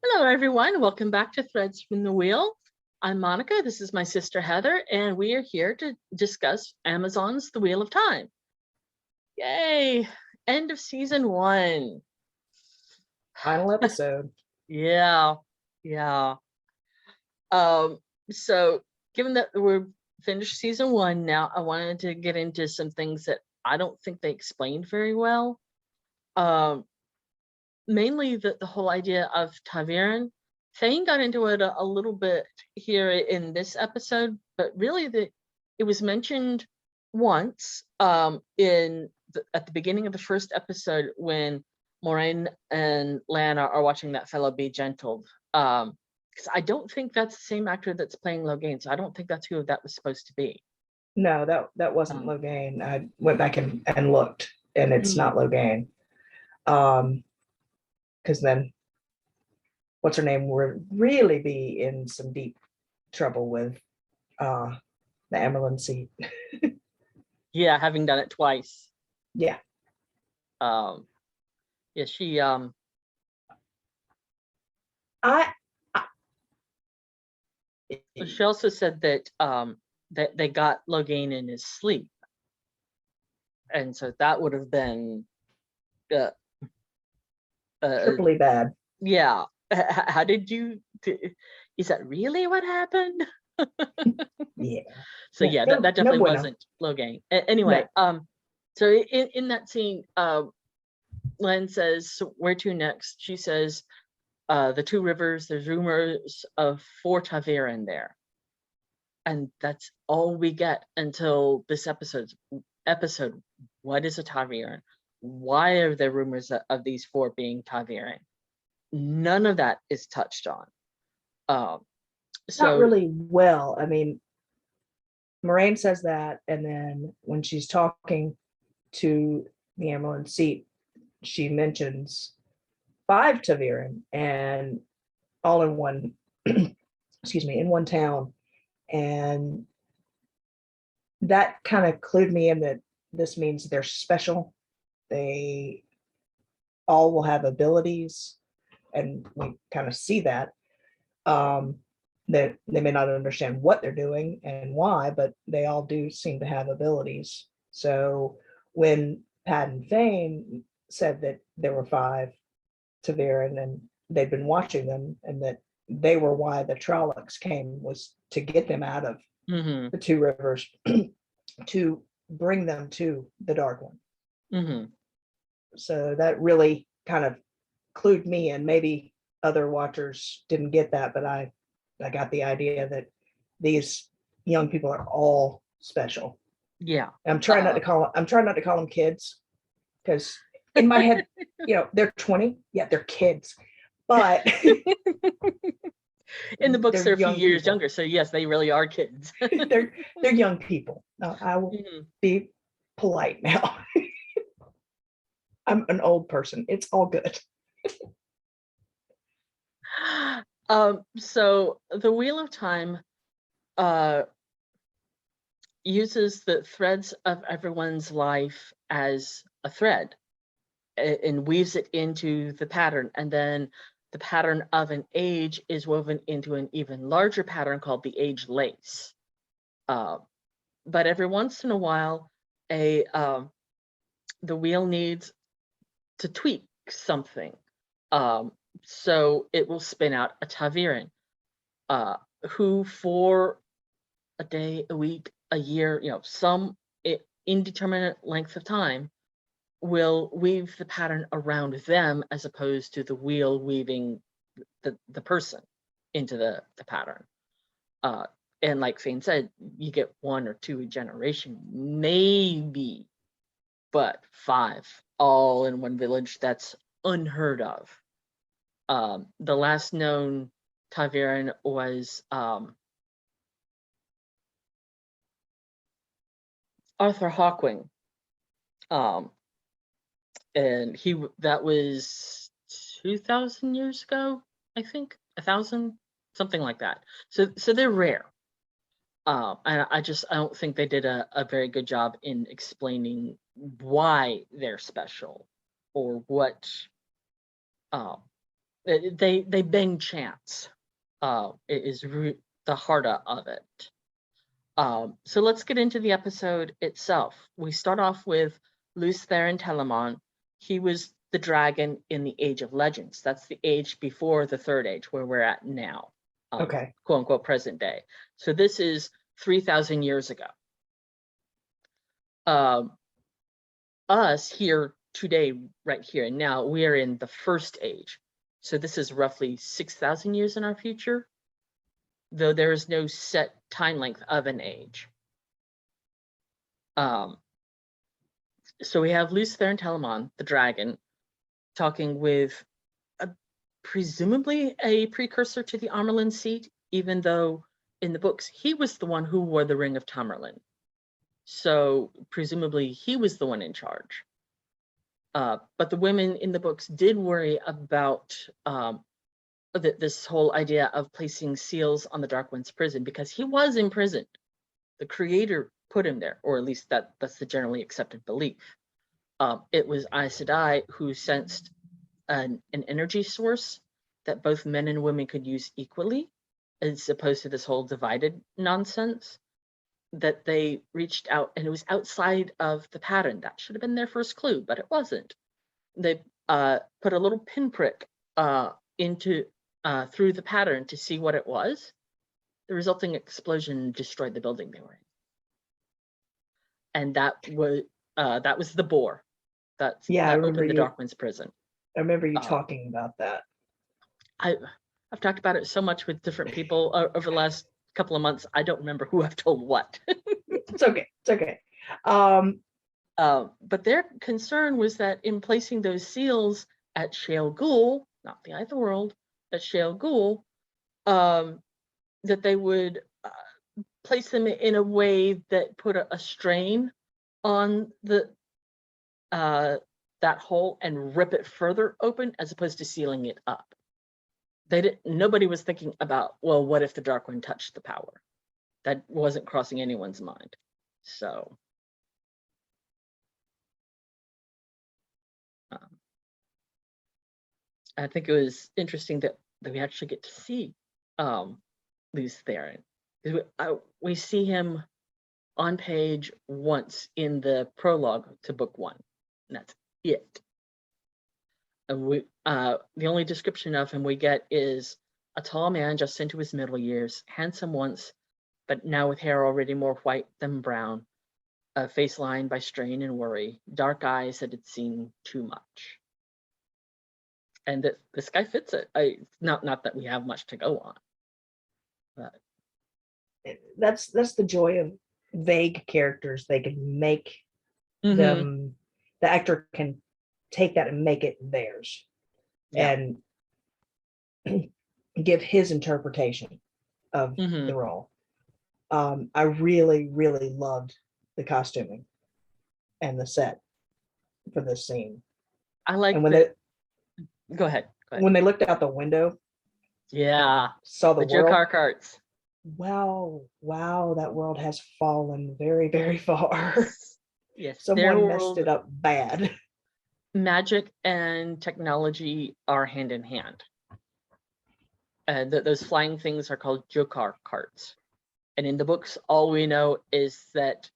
Hello, everyone. Welcome back to Threads from the Wheel. I'm Monica. This is my sister Heather, and we are here to discuss Amazon's The Wheel of Time. Yay! End of season 1. Final episode. Yeah. So given that we're finished season 1 now, I wanted to get into some things that I don't think they explained very well. Mainly the whole idea of ta'veren. Thane got into it a little bit here in this episode, but really it was mentioned once at the beginning of the first episode when Moiraine and Lan are watching that fellow be gentled. Because I don't think that's the same actor that's playing Logain, so I don't think that's who that was supposed to be. No, that wasn't Logain. I went back and looked, and it's not Logain. Because then what's her name would really be in some deep trouble with the Amyrlin seat. Yeah, having done it twice. Yeah. Yeah, she she also said that that they got Logain in his sleep, and so that would have been triply bad. Yeah. How did you? Is that really what happened? Yeah. So yeah, that definitely wasn't Logain. Anyway, no. So in that scene, Len says, so "Where to next?" She says, "The Two Rivers. There's rumors of 4 ta'veren there." And that's all we get until this episode. What is a ta'veren? Why are there rumors of these 4 being ta'veren? None of that is touched on. So not really well. I mean, Moiraine says that, and then when she's talking to the Amyrlin seat, she mentions 5 ta'veren, and all in one excuse me, in one town. And that kind of clued me in that this means they're special. They all will have abilities, and we kind of see that. That they may not understand what they're doing and why, but they all do seem to have abilities. So when Padan Fain said that there were 5 ta'veren and they'd been watching them, and that they were why the Trollocs came, was to get them out of the Two Rivers to bring them to the Dark One. So that really kind of clued me in. Maybe other watchers didn't get that, but I got the idea that these young people are all special. Yeah. I'm trying not to call them kids, because in my head, they're 20. Yeah, they're kids. But in the books, they're a few years younger. So yes, they really are kids. they're young people. I will be polite now. I'm an old person. It's all good. So the Wheel of Time uses the threads of everyone's life as a thread and weaves it into the pattern, and then the pattern of an age is woven into an even larger pattern called the age lace. But every once in a while, the wheel needs to tweak something. So it will spin out a ta'veren, who for a day, a week, a year, some indeterminate length of time, will weave the pattern around them as opposed to the wheel weaving the person into the pattern. And like Thane said, you get 1 or 2 a generation, maybe, but 5 all in one village, that's unheard of. The last known ta'veren was Arthur Hawkwing. And that was 2,000 years ago, I think, 1,000, something like that. So they're rare. And I don't think they did a very good job in explaining why they're special, or what They bang chants. The heart of it. So let's get into the episode itself. We start off with Lews Therin Telamon. He was the dragon in the Age of Legends. That's the age before the Third Age, where we're at now. Okay. Quote unquote present day. So this is 3,000 years ago. Us here today, right here and now, we are in the First Age. So this is roughly 6,000 years in our future, though there is no set time length of an age. So we have Lews Therin Telamon, the dragon, talking with presumably a precursor to the Amerlin seat, even though in the books he was the one who wore the Ring of Tamerlane. So presumably he was the one in charge. But the women in the books did worry about this whole idea of placing seals on the Dark One's prison, because he was imprisoned. The creator put him there, or at least that's the generally accepted belief. It was Aes Sedai who sensed an energy source that both men and women could use equally, as opposed to this whole divided nonsense, that they reached out, and it was outside of the pattern. That should have been their first clue, but it wasn't. They put a little pinprick into through the pattern to see what it was. The resulting explosion destroyed the building they were in, and that was the bore. That opened the Dark One's prison. I remember you talking about that. I've talked about it so much with different people over the last couple of months. I don't remember who I've told what. It's okay. It's okay. But their concern was that in placing those seals at Shale Ghul, not the Eye of the World, at Shale Ghul, that they would place them in a way that put a strain on that hole and rip it further open, as opposed to sealing it up. Nobody was thinking about, well, what if the Dark One touched the power? That wasn't crossing anyone's mind. So I think it was interesting that we actually get to see Lews Therin. We see him on page once in the prologue to book 1, and that's it. And the only description of him we get is a tall man just into his middle years, handsome once, but now with hair already more white than brown, a face lined by strain and worry, dark eyes that had seen too much. And this guy fits it. Not that we have much to go on, but that's the joy of vague characters. They can make them. The actor can take that and make it theirs, and give his interpretation of the role. I really, really loved the costuming and the set for this scene. I like when go ahead. When they looked out the window, saw the world. Jokar carts. Wow, that world has fallen very, very far. Yes, someone messed it up bad. Magic and technology are hand in hand. Those flying things are called Jokar carts. And in the books, all we know is that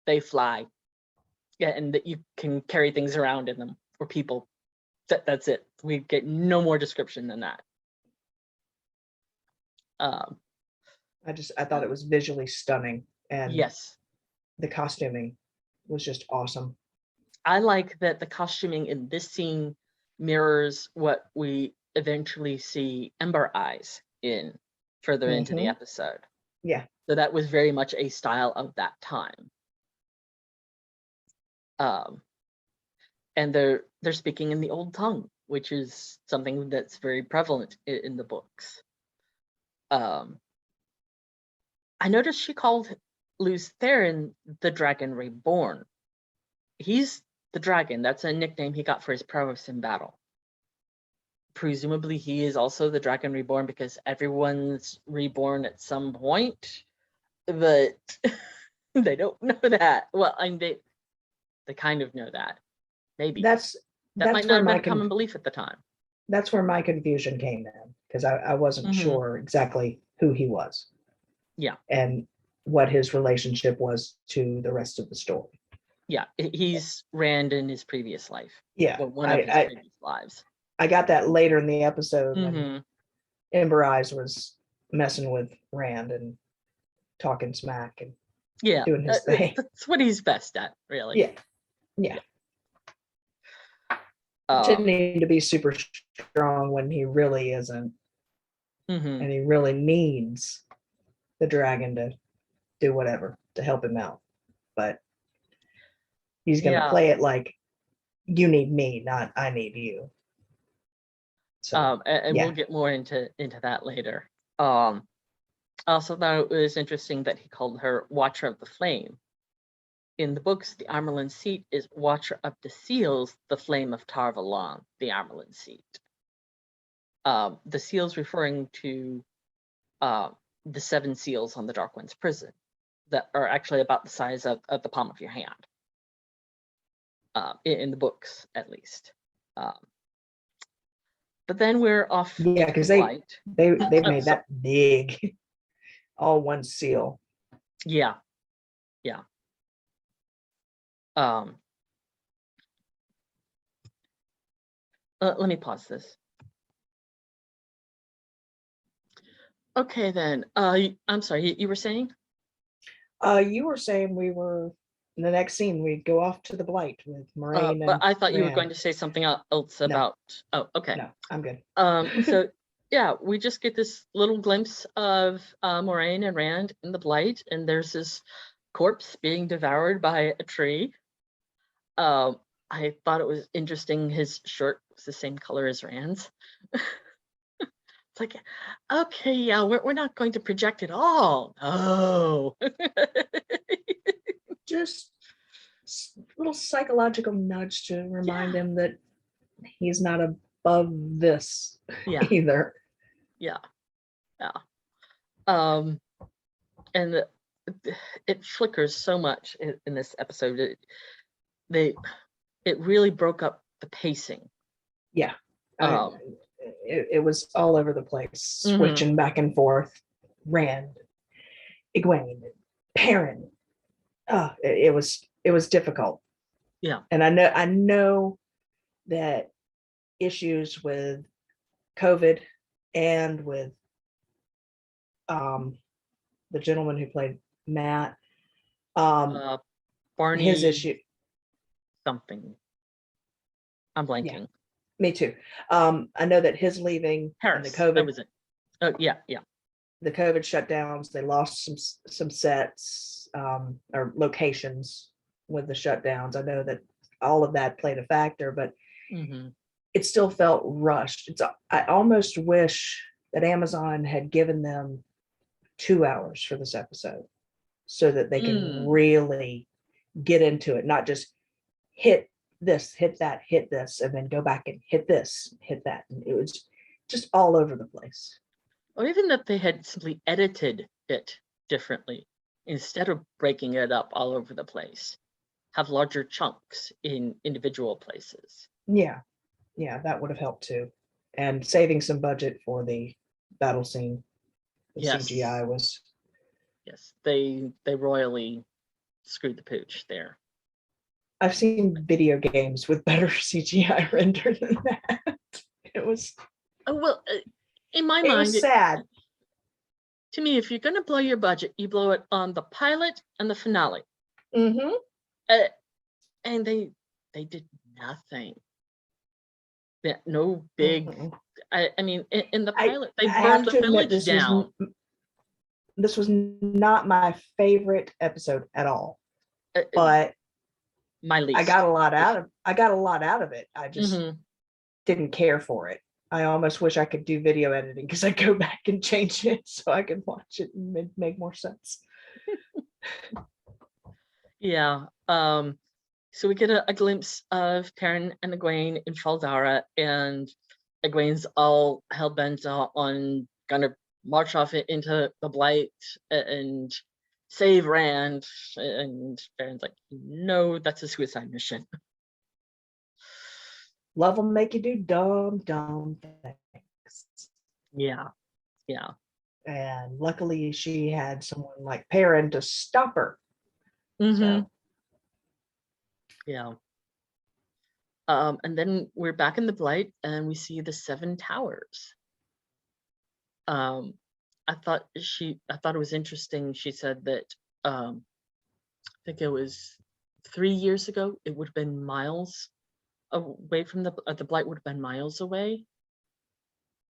they fly. Yeah, and that you can carry things around in them, or people. That's it. We get no more description than that. I thought it was visually stunning, and yes, the costuming was just awesome. I like that the costuming in this scene mirrors what we eventually see Ember Eyes in further into the episode. Yeah. So that was very much a style of that time. And they're speaking in the old tongue, which is something that's very prevalent in the books. I noticed she called Lews Therin the Dragon Reborn. He's the dragon. That's a nickname he got for his prowess in battle. Presumably he is also the Dragon Reborn because everyone's reborn at some point, but they don't know that. Well, I mean, they kind of know that. Maybe that might not have been a common belief at the time. that's where my confusion came in, because I wasn't Mhm. sure exactly who he was. Yeah. And what his relationship was to the rest of the story. Yeah, he's Rand in his previous life. Yeah, Well, one of his previous lives. I got that later in the episode when Hmm. Ember Eyes was messing with Rand and talking smack and Yeah, doing his thing. that's what he's best at, really. Yeah, yeah. Um, Pretending to be super strong when he really isn't, mhm. and he really needs the dragon to do whatever to help him out. But he's going to Yeah. play it like, you need me, not I need you. So And yeah. we'll get more into that later. I also thought it was interesting that he called her Watcher of the Flame. In the books, the Amerlin Seat is Watcher of the Seals, the Flame of Tar Valon, the Amerlin Seat. The seals referring to the 7 seals on the Dark One's prison that are actually about the size of the palm of your hand. In the books, at least. But then we're off. Yeah, because to they've I'm made that big, all one seal. Yeah, yeah. Let me pause this. Okay, then. I'm sorry. You were saying? You were saying we were in the next scene. We'd go off to the Blight with Moiraine But and I thought you were Rand. going to say something else about. Oh, okay. No, I'm good. So yeah, we just get this little glimpse of Moiraine and Rand in the Blight, and there's this corpse being devoured by a tree. I thought it was interesting. His shirt was the same color as Rand's. It's like, okay, yeah, we're not going to project it all. No. Just little psychological nudge to remind him that he's not above this Yeah. either. Yeah. And it flickers so much in this episode. It really broke up the pacing. Yeah. Um, It was all over the place, switching back and forth. Rand, Egwene, Perrin. It was difficult. Yeah. And I know that issues with COVID and with the gentleman who played Matt, Barney his issue. something. I'm blanking. Yeah, me too. I know that his leaving Harris. and the COVID. That was it. Oh yeah. The COVID shutdowns, they lost some sets or locations with the shutdowns. I know that all of that played a factor, but it still felt rushed. I almost wish that Amazon had given them 2 hours for this episode so that they can really get into it, not just hit this, hit that, hit this, and then go back and hit this, hit that. And it was just all over the place. Or even that they had simply edited it differently instead of breaking it up all over the place. Have larger chunks in individual places. Yeah, that would have helped too. And saving some budget for the battle scene. The CGI was. Yes, they royally screwed the pooch there. I've seen video games with better CGI render than that. It was. Oh well, in my it mind, was sad. To me, if you're going to blow your budget, you blow it on the pilot and the finale. Mm-hmm. And they did nothing. No big. Mm-hmm. I mean, in the pilot, they burned the village down. This was not my favorite episode at all, but my least. I got a lot out of it. I just didn't care for it. I almost wish I could do video editing because I go back and change it so I could watch it and make more sense. Yeah. So we get a glimpse of Perrin and Egwene in Fal Dara, and Egwene's all hell-bent on gonna march off into the Blight and save Rand, and Perrin's like, no, that's a suicide mission. Love will make you do dumb things. Yeah. Yeah. And luckily she had someone like Perrin to stop her. So Yeah. And then we're back in the Blight and we see the Seven Towers. I thought it was interesting. She said that I think it was 3 years ago, it would have been miles away from the Blight would have been miles away.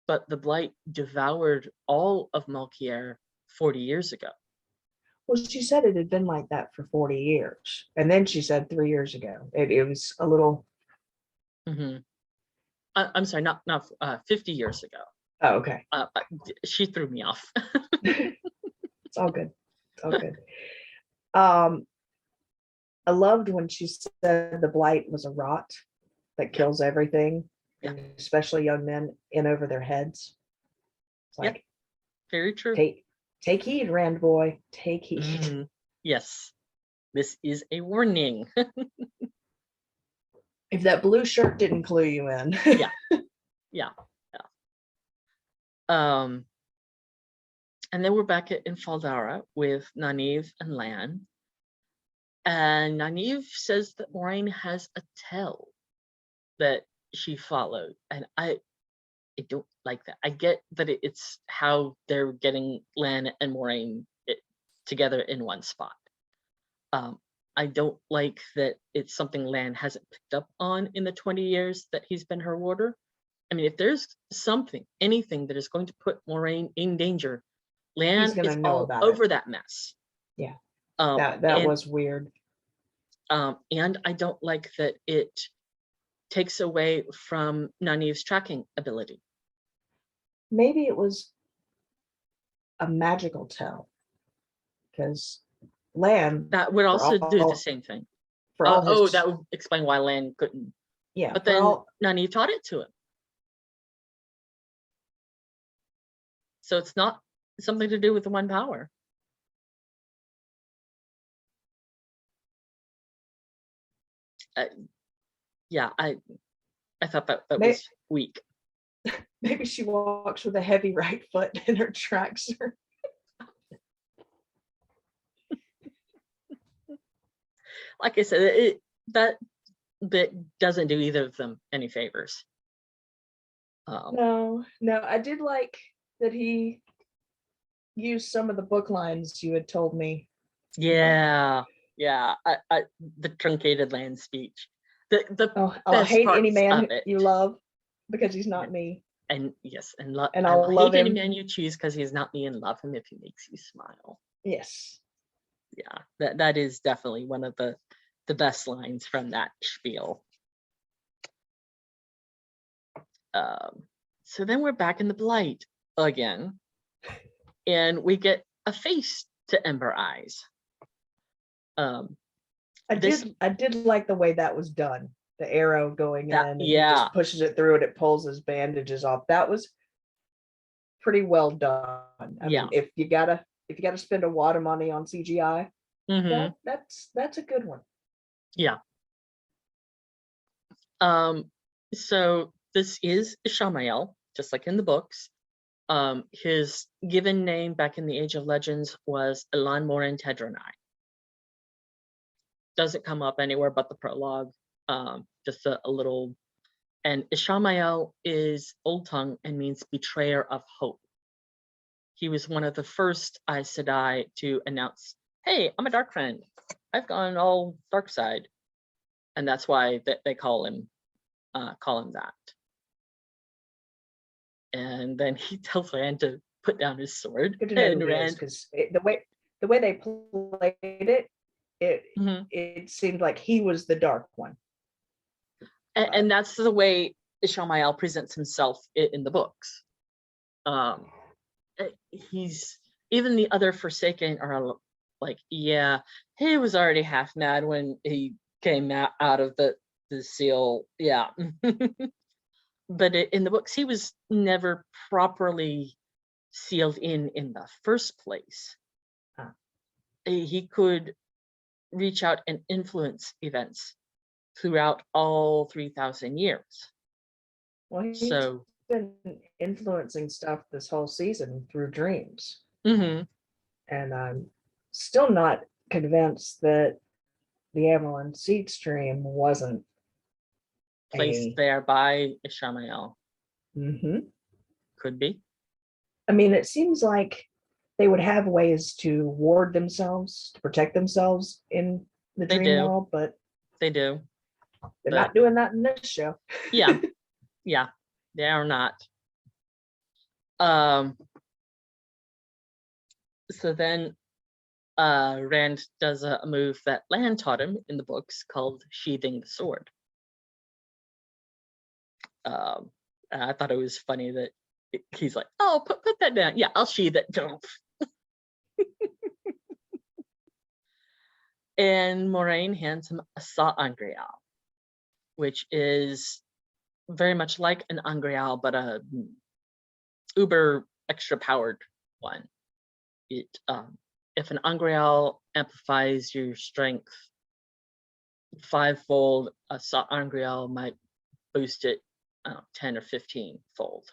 But the Blight devoured all of Malkier 40 years ago. well, she said it had been like that for 40 years. And then she said 3 years ago. It was a little. I'm sorry, not 50 years ago. Oh, okay. She threw me off. It's all good. It's all good. I loved when she said the Blight was a rot that kills everything, Yeah. especially young men in over their heads. It's like, Yep. Very true. Take heed, Rand boy. Take heed. Yes. This is a warning. If that blue shirt didn't clue you in. Yeah. And then we're back in Faldara with Nynaeve and Lan. And Nynaeve says that Moiraine has a tell that she followed. And I don't like that. I get that it's how they're getting Lan and Moiraine together in one spot. I don't like that it's something Lan hasn't picked up on in the 20 years that he's been her warder. I mean, if there's anything that is going to put Moiraine in danger, Lan is all over that mess. Yeah. That was weird. And I don't like that it takes away from Nynaeve's tracking ability. Maybe it was a magical tell, because Lan that would also do the same thing. That would explain why Lan couldn't. Yeah, but then Nynaeve taught it to him, so it's not something to do with the one power. Yeah, I thought that was weak. Maybe she walks with a heavy right foot and her tracks her. Like I said, that doesn't do either of them any favors. No, I did like that he used some of the book lines you had told me. Yeah. The truncated Lan speech. I'll hate any man you love because he's not me. And yes, and I'll love hate any man you choose because he's not me, and love him if he makes you smile. Yes. Yeah, that is definitely one of the best lines from that spiel. So then we're back in the Blight again, and we get a face to Ember Eyes. I did like the way that was done. The arrow going in, and he just pushes it through and it pulls his bandages off. That was pretty well done. I mean, if you gotta spend a lot of money on CGI, that's a good one. Yeah. So this is Ishamael, just like in the books. His given name back in the Age of Legends was Elan Morin Tedronai. Doesn't come up anywhere but the prologue. Just a little. And Ishamael is Old Tongue and means betrayer of hope. He was one of the first Aes Sedai to announce, "Hey, I'm a dark friend. I've gone all dark side," and that's why they call him that. And then he tells Rand to put down his sword. Good to know who Rand, because the way they played it, it seemed like he was the dark one. And that's the way Ishamael presents himself in the books. He's even the other Forsaken are like, yeah, he was already half mad when he came out of the seal. Yeah. But in the books, he was never properly sealed in the first place. He could reach out and influence events throughout all 3,000 years. Well, he's So, been influencing stuff this whole season through dreams. mhm, And I'm still not convinced that the Amerlin seed stream wasn't placed a. there by Ishamael. Mhm. Could be. I mean, it seems like they would have ways to ward themselves, to protect themselves in the They dream do. world, but They do. they're But not doing that in this show. yeah, yeah, they are not. Um, so then Rand does a move that Lan taught him in the books called sheathing the sword. And I thought it was funny that he's like, "Oh, put that down. Yeah, I'll sheath it." And Moraine hands him a sa'angreal, which is very much like an angreal, but a uber extra powered one. It if an angreal amplifies your strength fivefold, a sa'angreal might boost it 10 or 15 fold.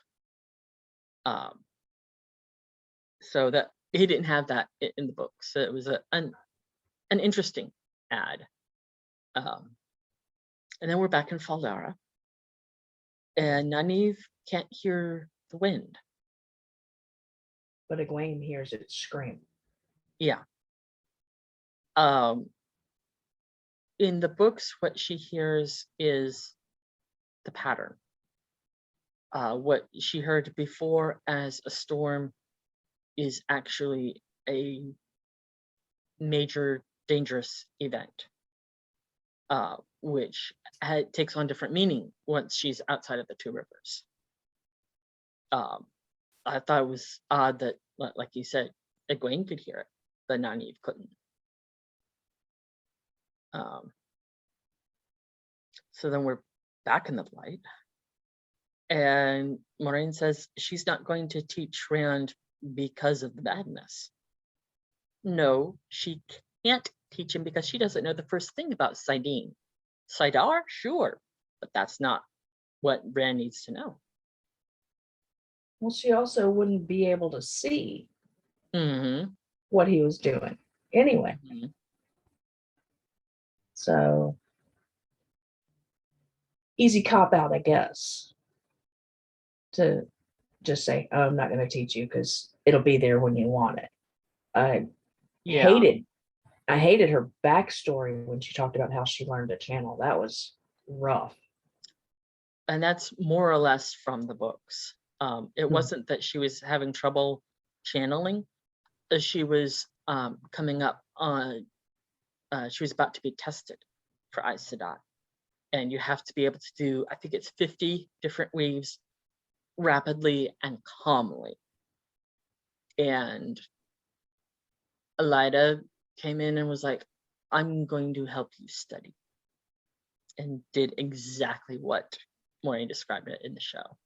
So that he didn't have that in the book, so it was an interesting ad. And then we're back in Faldara, and Nynaeve can't hear the wind. But Egwene hears it scream. Yeah. In the books, what she hears is the pattern. What she heard before as a storm is actually a major dangerous event, which takes on different meaning once she's outside of the two rivers. I thought it was odd that, like you said, Egwene could hear it, but Nynaeve couldn't. So then we're back in the light, and Moraine says she's not going to teach Rand because of the badness. No, she can't teach him because she doesn't know the first thing about saidin. saidar, sure, but that's not what Rand needs to know. Well, she also wouldn't be able to see Mm-hmm. what he was doing anyway. Mm-hmm. So easy cop out, I guess, to just say, "Oh, I'm not going to teach you because it'll be there when you want it." I Yeah. hated her backstory when she talked about how she learned to channel. That was rough. And that's more or less from the books. It wasn't that she was having trouble channeling. She was coming up on, she was about to be tested for Aes Sedai. And you have to be able to do, I think it's 50 different weaves rapidly and calmly. And Elaida came in and was like, "I'm going to help you study." And did exactly what Moraine described it in the show.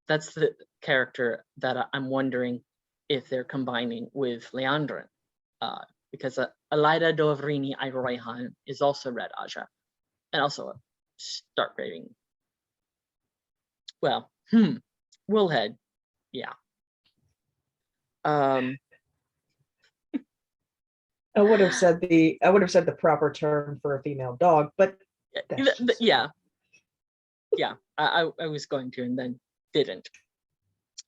That's the character that I'm wondering if they're combining with Leandrin, because Elaida Dovrini Iroihan is also Red Aja, and also a Stark rating. Well, Willhead, yeah. I would have said the proper term for a female dog, but yeah. I was going to and then didn't.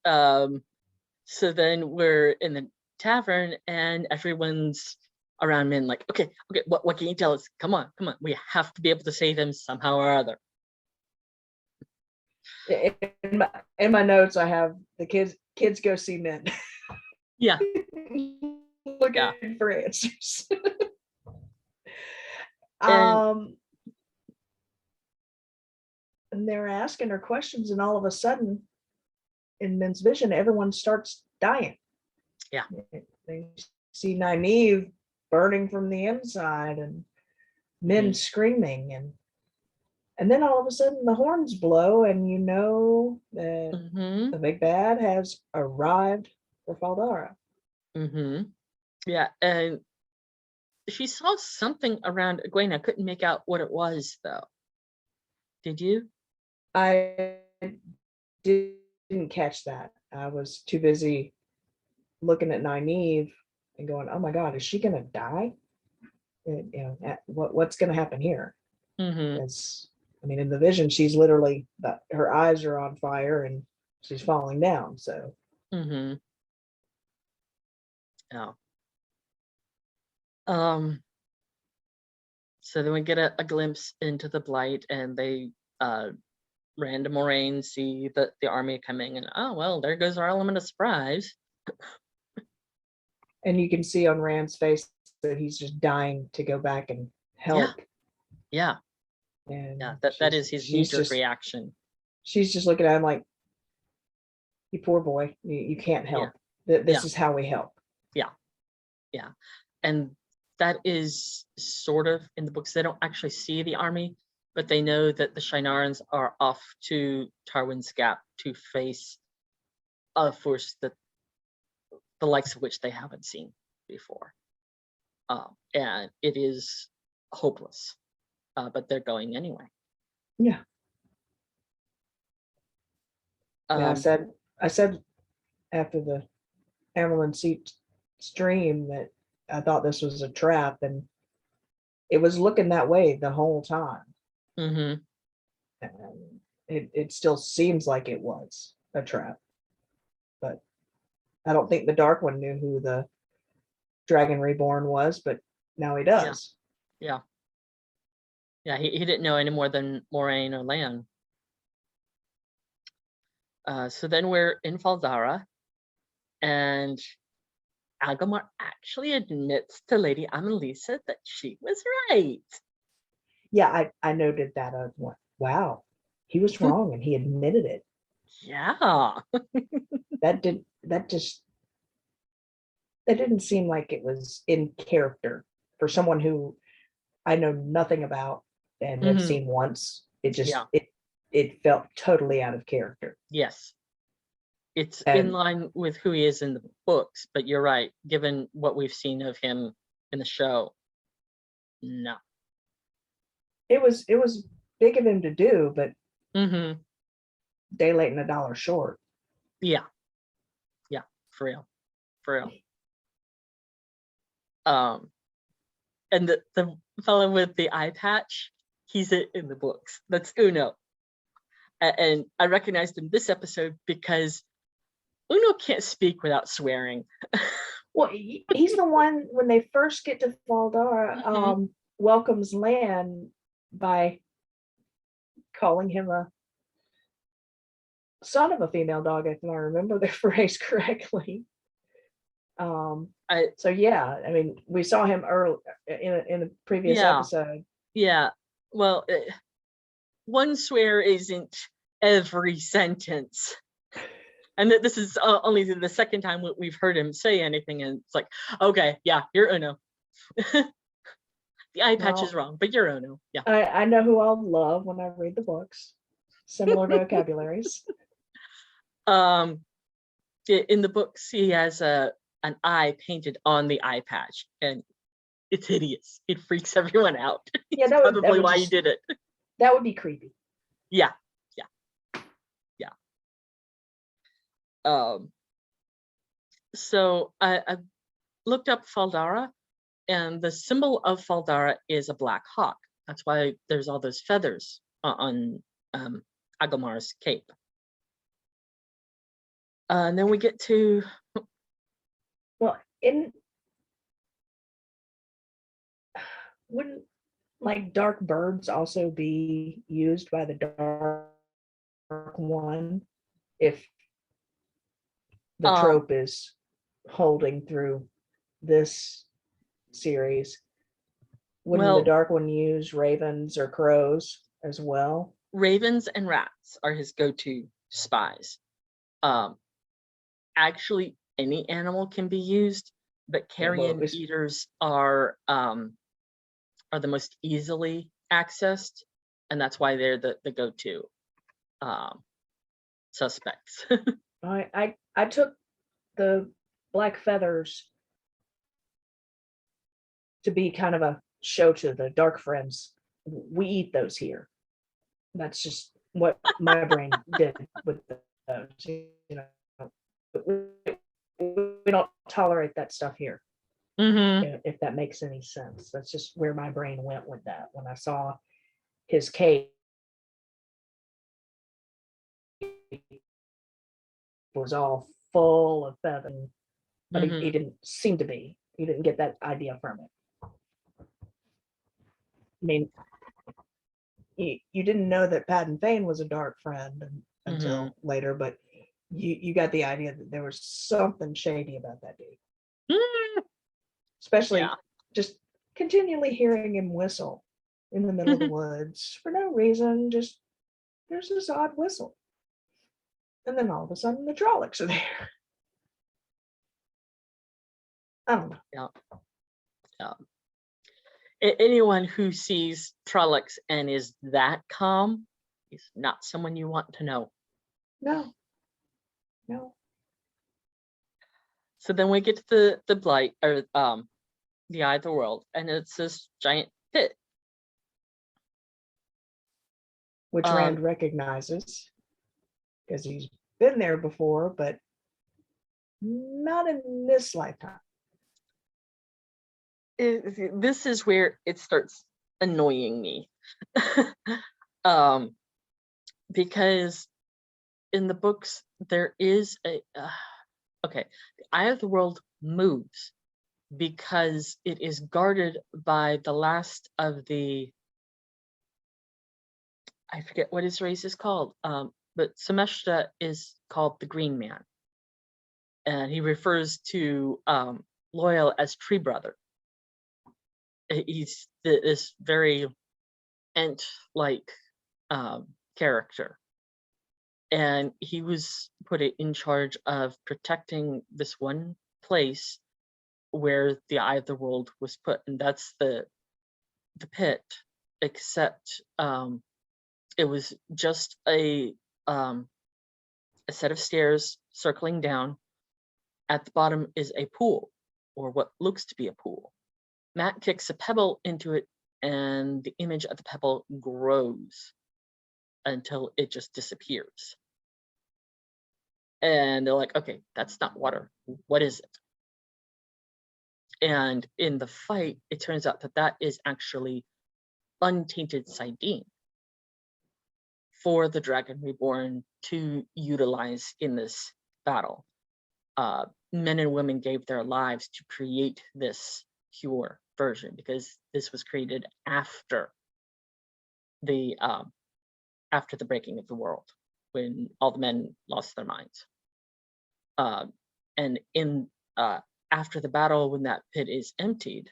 So then we're in the tavern and everyone's around Min like, okay, what can you tell us? Come on, we have to be able to save him somehow or other. In my notes, I have the kids go see men. Yeah. Looking for answers. And they're asking her questions, and all of a sudden, in Min's vision, everyone starts dying. Yeah. They see Nynaeve burning from the inside, and Min screaming, and then all of a sudden the horns blow, and you know that the big bad has arrived for Faldara. Yeah, and she saw something around Egwene. I couldn't make out what it was though. Did you? I didn't catch that. I was too busy looking at Nynaeve and going, "Oh my God, is she gonna die? What's gonna happen here?" Mm-hmm. It's, I mean, in the vision, she's literally her eyes are on fire and she's falling down. So Mm-hmm. Yeah. Um. So then we get a glimpse into the Blight, and they Rand and Moraine see the army coming, and oh well, there goes our element of surprise. and you can see on Rand's face that he's just dying to go back and Yeah. help. Yeah. And Yeah. That is his knee-jerk reaction. She's just looking at him like, "You poor boy, you can't help. This is how we help." Yeah. And that is sort of in the books. They don't actually see the army, but they know that the Shinarans are off to Tarwin's Gap to face a force that the likes of which they haven't seen before. And it is hopeless, but they're going anyway. Yeah. Yeah, Um, I said after the Amyrlin Seat stream that I thought this was a trap, and it was looking that way the whole time. mhm. And it still seems like it was a trap. But I don't think the Dark One knew who the Dragon Reborn was, but now he does. Yeah. He didn't know any more than Moraine or Lan. So then we're in Faldara, and Agamar actually admits to Lady Amelisa that she was right. Yeah, I noted that. I went, wow, he was wrong and he admitted it. Yeah. That didn't seem like it was in character for someone who I know nothing about and have Mhm. seen once. It just Yeah. it felt totally out of character. Yes. It's in And line with who he is in the books, but you're right. Given what we've seen of him in the show, no. it was big of him to do, but Mm-hmm. day late and a dollar short. Yeah. Yeah. For real. For real. And the fellow with the eye patch, he's in the books. That's Uno. And I recognized him this episode because Uno can't speak without swearing. Well, he's the one when they first get to Faldara, welcomes Lan by calling him a son of a female dog, if I remember the phrase correctly. So yeah, I mean, we saw him early in a previous episode. Yeah. Well, one swear isn't every sentence. And that this is only the second time we've heard him say anything, and it's like, okay, yeah, you're Uno. The eye patch is wrong, but you're Uno. Yeah. I know who I'll love when I read the books. Similar vocabularies. In the books, he has an eye painted on the eye patch, and it's hideous. It freaks everyone out. Yeah, that's probably why he did it. That would be creepy. Yeah. So I looked up Faldara, and the symbol of Faldara is a black hawk. That's why there's all those feathers on Agamar's cape. And then we get to, well, wouldn't like dark birds also be used by the Dark One if the trope is holding through this series? Wouldn't the Dark One use ravens or crows as well? Ravens and rats are his go-to spies. Actually, any animal can be used, but carrion eaters are the most easily accessed, and that's why they're the go-to suspects. I took the black feathers to be kind of a show to the dark friends. We eat those here. That's just what my brain did with those. You know, we don't tolerate that stuff here. If that makes any sense. That's just where my brain went with that when I saw his cave was all full of feathers, but he didn't seem to be. He didn't get that idea from it. I mean, you didn't know that Patton Fane was a dark friend until later, but you got the idea that there was something shady about that dude. Especially just continually hearing him whistle in the middle of the woods for no reason. Just there's this odd whistle. And then all of a sudden the Trollocs are there. I don't know. Anyone who sees Trollocs and is that calm is not someone you want to know. No. So then we get to the Blight, or the Eye of the World, and it's this giant pit. Which Rand recognizes because he's been there before, but not in this lifetime. This is where it starts annoying me. Because in the books, there is a... okay, the Eye of the World moves because it is guarded by the last of the... I forget what his race is called, but Semeshta is called the Green Man. And he refers to Loial as Tree Brother. He's this very Ent-like character. And he was put in charge of protecting this one place where the Eye of the World was put. And that's the pit, except it was just a set of stairs circling down. At the bottom is a pool, or what looks to be a pool. Mat kicks a pebble into it, and the image of the pebble grows until it just disappears. And they're like, okay, that's not water. What is it? And in the fight, it turns out that that is actually untainted Saidin for the Dragon Reborn to utilize in this battle. Men and women gave their lives to create this pure version because this was created after the breaking of the world, when all the men lost their minds. And in after the battle, when that pit is emptied,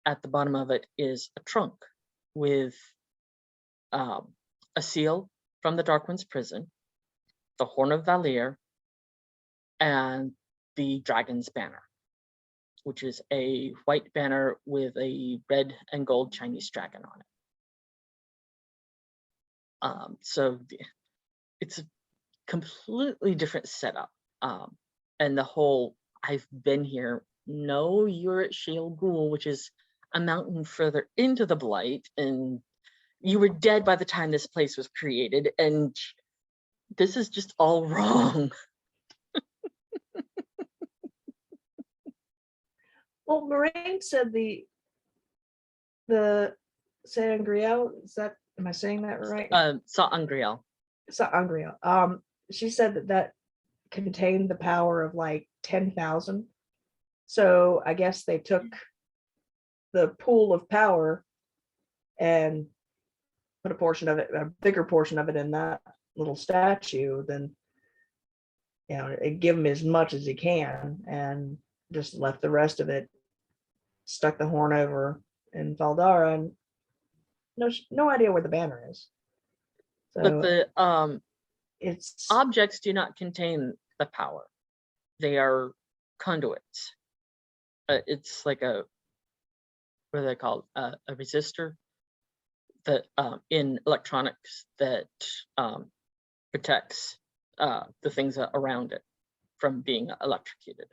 at the bottom of it is a trunk with a seal from the Dark One's prison, the Horn of Valir, and the Dragon's Banner, which is a white banner with a red and gold Chinese dragon on it. So it's a completely different setup. And the whole, I've been here, no, you're at Shale Ghul, which is a mountain further into the Blight, and you were dead by the time this place was created, and this is just all wrong. Well, Moraine said the Sangreal, is that, am I saying that right? Sa'angreal. Sa'angreal. She said that contained the power of like 10,000. So I guess they took the pool of power and put a bigger portion of it in that little statue, then, you know, give him as much as he can, and just left the rest of it, stuck the horn over in Valdara, and no idea where the banner is. So but the it's objects do not contain the power. They are conduits. It's like a, what are they called? A resistor that in electronics that protects the things around it from being electrocuted.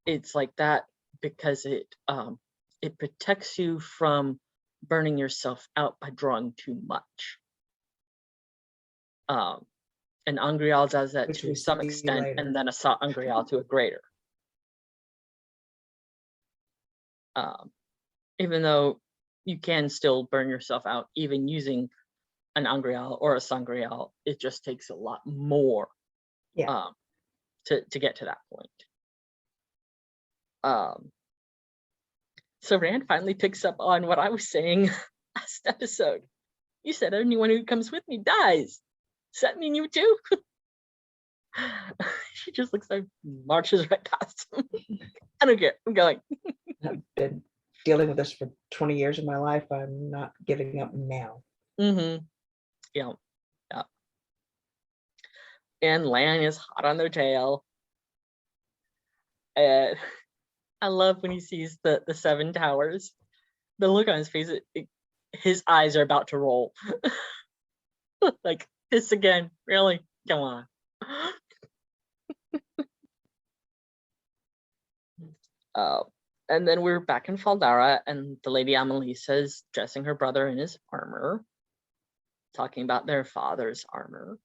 It's like that, because it protects you from burning yourself out by drawing too much. And Angreal does that Which to we some see extent, later. and then Asat Angreal to a greater. Even though you can still burn yourself out, even using an Angreal or a Sangreal, it just takes a lot more to get to that point. So Rand finally picks up on what I was saying last episode. You said anyone who comes with me dies. Does that mean you too? She just looks like marches right past him. I don't care. I'm going. I've been dealing with this for 20 years of my life. I'm not giving up now. Mm-hmm. Yeah. Yeah. And Lan is hot on their tail. And I love when he sees the 7 towers. The look on his face, his eyes are about to roll. Like, this again, really? Come on. And then we're back in Faldara, and the Lady Amelisa is dressing her brother in his armor, talking about their father's armor.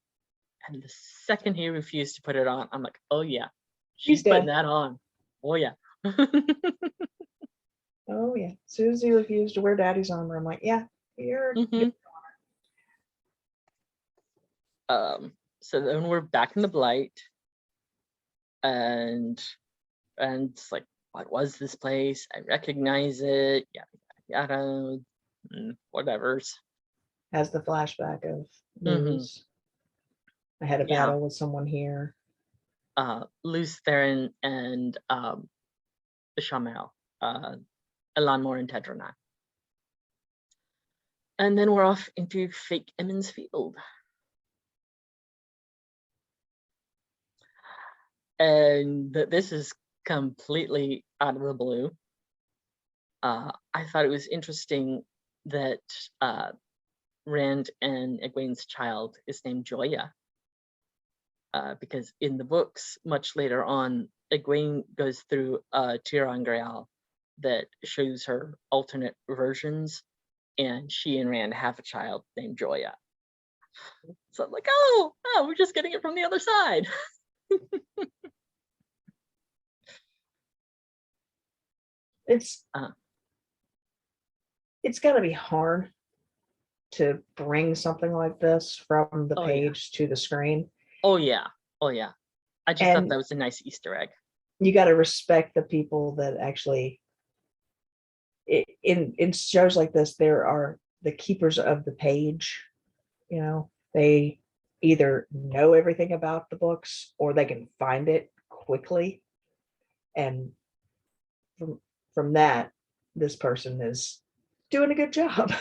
And the second he refused to put it on, I'm like, oh yeah, she's putting that on. Oh yeah. Oh yeah. As soon as he refused to wear daddy's armor, I'm like, yeah, you're So then we're back in the Blight, and it's like, what was this place? I recognize it. Yada, whatever's. Has the flashback of Luz. I had a battle with someone here. Luz Theron and Ishamael, Elanmor and Tedrona. And then we're off into fake Emmons Field. And this is completely out of the blue. I thought it was interesting that Rand and Egwene's child is named Joya. Because in the books, much later on, Egwene goes through a Tirangreal that shows her alternate versions, and she and Rand have a child named Joya. So I'm like, oh, we're just getting it from the other side. It's got to be hard to bring something like this from the page to the screen. Oh yeah. I just thought that was a nice Easter egg. You got to respect the people that actually, in shows like this, there are the keepers of the page. You know, they either know everything about the books or they can find it quickly. And from that, this person is doing a good job.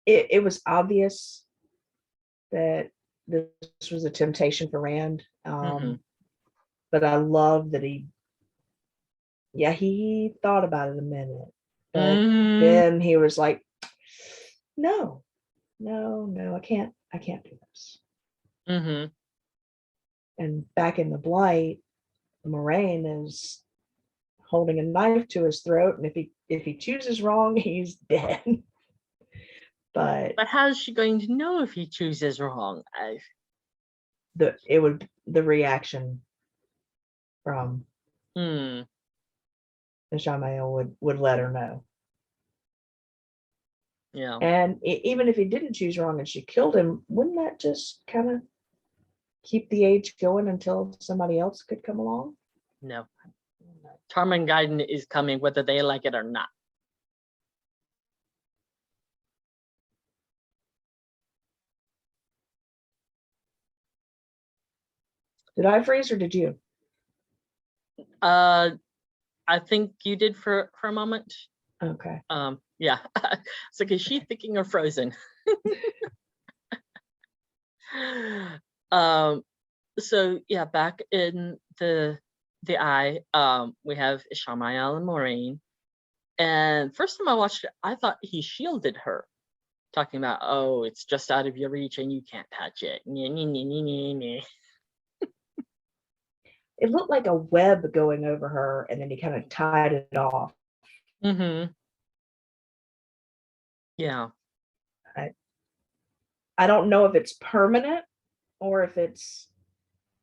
It was obvious that this was a temptation for Rand. But I love that he thought about it a minute. But then he was like, no, I can't do this. And back in the Blight, Moiraine is holding a knife to his throat, and if he chooses wrong, he's dead. But how's she going to know if he chooses wrong? The reaction from Ishamael would let her know. Yeah. And even if he didn't choose wrong and she killed him, wouldn't that just kind of keep the age going until somebody else could come along? No. Tarmangaiden is coming whether they like it or not. Did I freeze or did you? I think you did for a moment. Okay. Yeah. So is she thinking of Frozen? So yeah, back in the Eye, we have Ishamael and Moiraine. And first time I watched it, I thought he shielded her, talking about, oh, it's just out of your reach and you can't touch it. Nyeh, nyeh, nyeh, nyeh, nyeh, nyeh. It looked like a web going over her, and then he kind of tied it off. Mm-hmm. Yeah. I don't know if it's permanent or if it's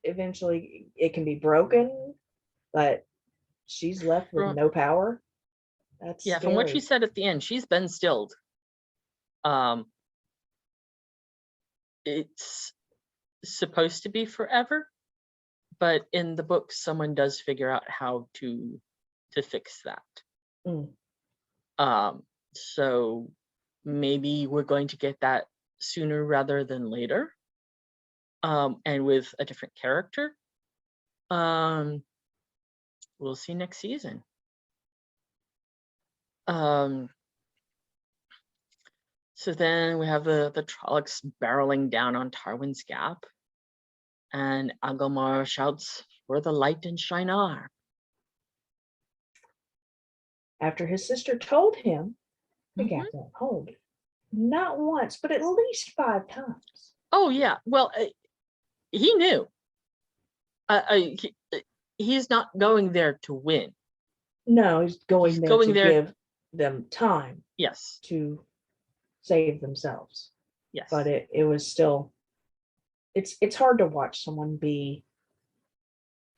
eventually it can be broken, but she's left with From, no power. That's yeah, from what she scary. said at the end, she's been stilled. It's supposed to be forever, but in the book, someone does figure out how to fix that. Mm. So maybe we're going to get that sooner rather than later, and with a different character. We'll see next season. So then we have the Trollocs barreling down on Tarwin's Gap, and Agomar shouts for the light and Shinar. After his sister told him the Mhm. gap won't hold, not once, but at least 5 times. Oh yeah, well, he knew. He's not going there to win. No, he's going He's there going to there. give them time Yes, to save themselves. yes. But it was still, it's hard to watch someone be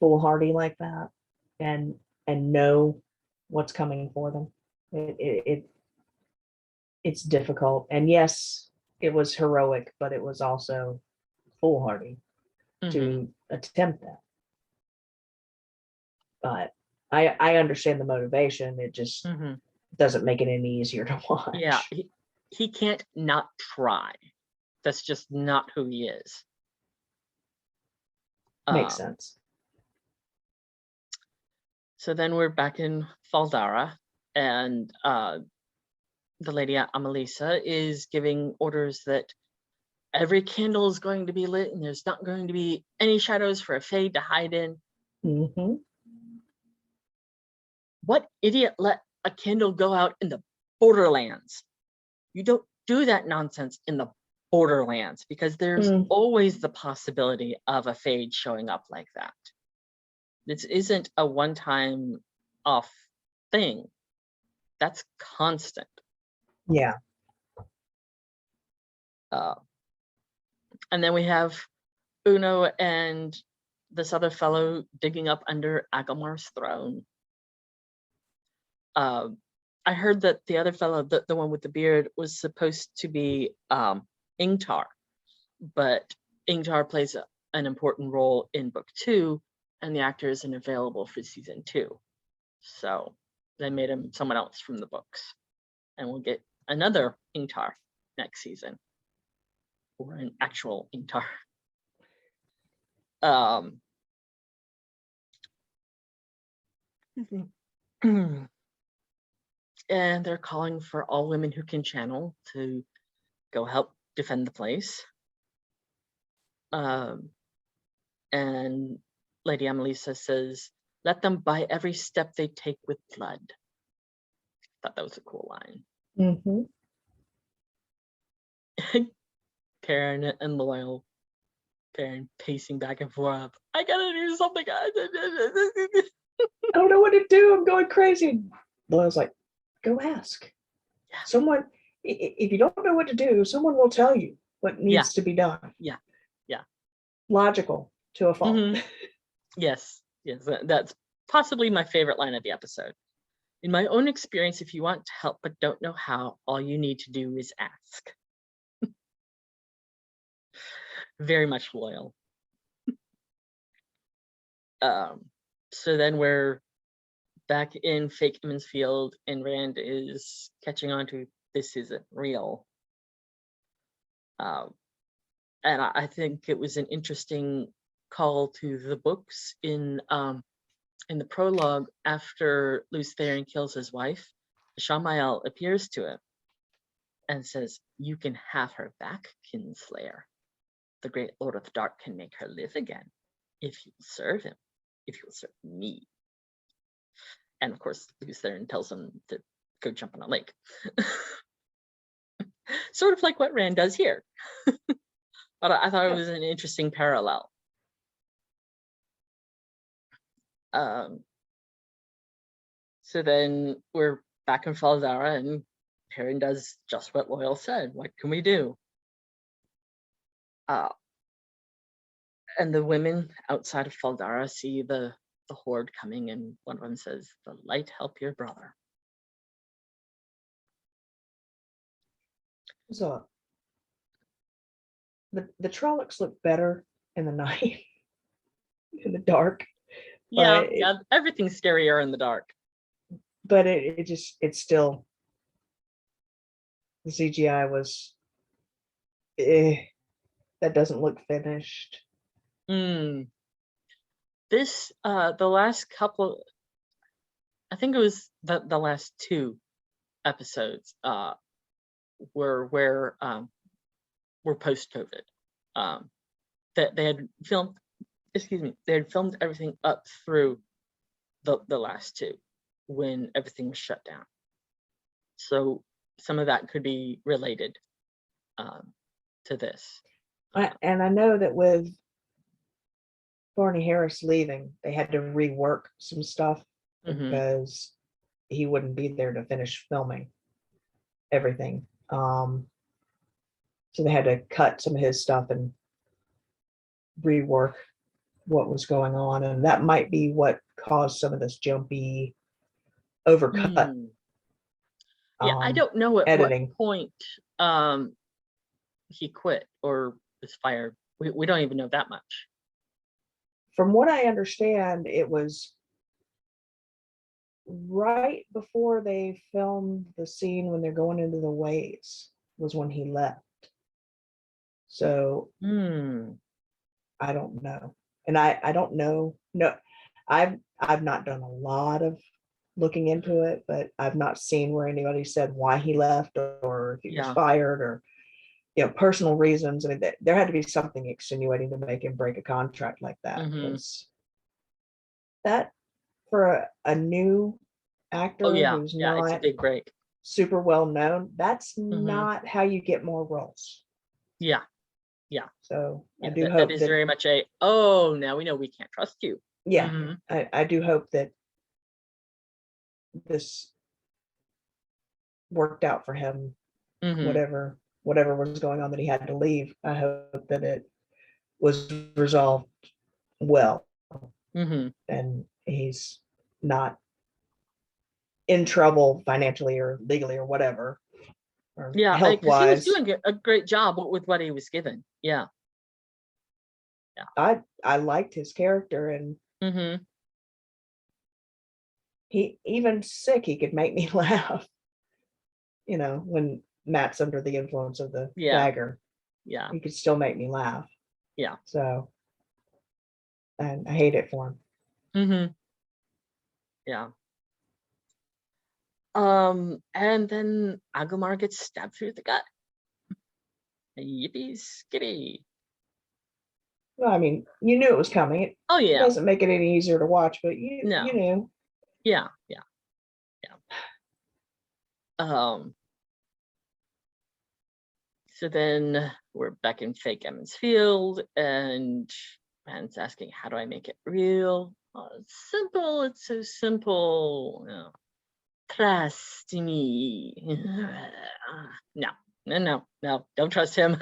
foolhardy like that and know what's coming for them. It's difficult. And yes, it was heroic, but it was also foolhardy Mhm. to attempt that. But I understand the motivation. It just Mhm. doesn't make it any easier to watch. Yeah, he can't not try. That's just not who he is. Makes sense. So then we're back in Faldara, and the lady Amelisa is giving orders that every candle is going to be lit, and there's not going to be any shadows for a Fae to hide in. Mm-hmm. What idiot let a candle go out in the Borderlands? You don't do that nonsense in the Borderlands, because there's always the possibility of a Fade showing up like that. This isn't a one-time off thing. That's constant. Yeah. And then we have Uno and this other fellow digging up under Agomar's throne. I heard that the other fellow, the one with the beard, was supposed to be Ingtar, but Ingtar plays an important role in book 2, and the actor isn't available for season 2. So they made him someone else from the books, and we'll get another Ingtar next season, or an actual Ingtar. And they're calling for all women who can channel to go help defend the place. And Lady Amelisa says, let them buy every step they take with blood. I thought that was a cool line. Mm-hmm. Karen and Loyal. Karen pacing back and forth. I gotta do something. I don't know what to do. I'm going crazy. Loyal's like, go ask. Yeah. Someone, if you don't know what to do, someone will tell you what needs to be done. Yeah. Yeah. Logical to a fault. Mm-hmm. Yes. Yes. That's possibly my favorite line of the episode. In my own experience, if you want to help but don't know how, all you need to do is ask. Very much Loyal. So then we're back in fake Emmons Field, and Rand is catching on to this isn't real. And I think it was an interesting call to the books in the prologue. After Luce Theron kills his wife, Shamael appears to him and says, "You can have her back, Kinslayer. The great Lord of the Dark can make her live again if you serve him, if you will serve me." And of course, Luce Theron tells him to go jump in a lake. Sort of like what Rand does here. But I thought it was an interesting parallel. So then we're back in Falzara, and Perrin does just what Loyal said. What can we do? And the women outside of Faldara see the horde coming, and one of them says, "The light help your brother." So the Trollocs look better in the night, in the dark. Yeah, But yeah, everything's scarier in the dark. but it's still, the CGI was, that doesn't look finished. This the last couple, I think it was the last two episodes were post-COVID. That they had filmed, they had filmed everything up through the last two when everything was shut down. So some of that could be related to this. And I know that with Barney Harris leaving, they had to rework some stuff because he wouldn't be there to finish filming everything. So they had to cut some of his stuff and rework what was going on, and that might be what caused some of this jumpy overcut. Yeah, I don't know at editing. what point he quit or was fired. We don't even know that much. From what I understand, it was right before they filmed the scene when they're going into the waves was when he left. So I don't know. And I don't know. No, I've not done a lot of looking into it, but I've not seen where anybody said why he left or if he was fired or, personal reasons. I mean, there had to be something extenuating to make him break a contract like that, because that, for a new actor who's it's a not big break, super well known, that's not how you get more roles. So I do hope that is very much a, oh, now we know we can't trust you. I do hope that this worked out for him. Whatever was going on that he had to leave, I hope that it was resolved well, and he's not in trouble financially or legally or whatever, or health because he was wise. doing a great job with what he was given. I liked his character, and he, even sick, he could make me laugh, when Matt's under the influence of the dagger, he could still make me laugh. So, and I hate it for him. And then Agumar gets stabbed through the gut. Yippee skitty. Well, I mean, you knew it was coming. It doesn't make it any easier to watch, but you knew. So then we're back in fake Emmons Field, and Man's asking, how do I make it real? Oh, it's simple. It's so simple. Trust me. No, don't trust him.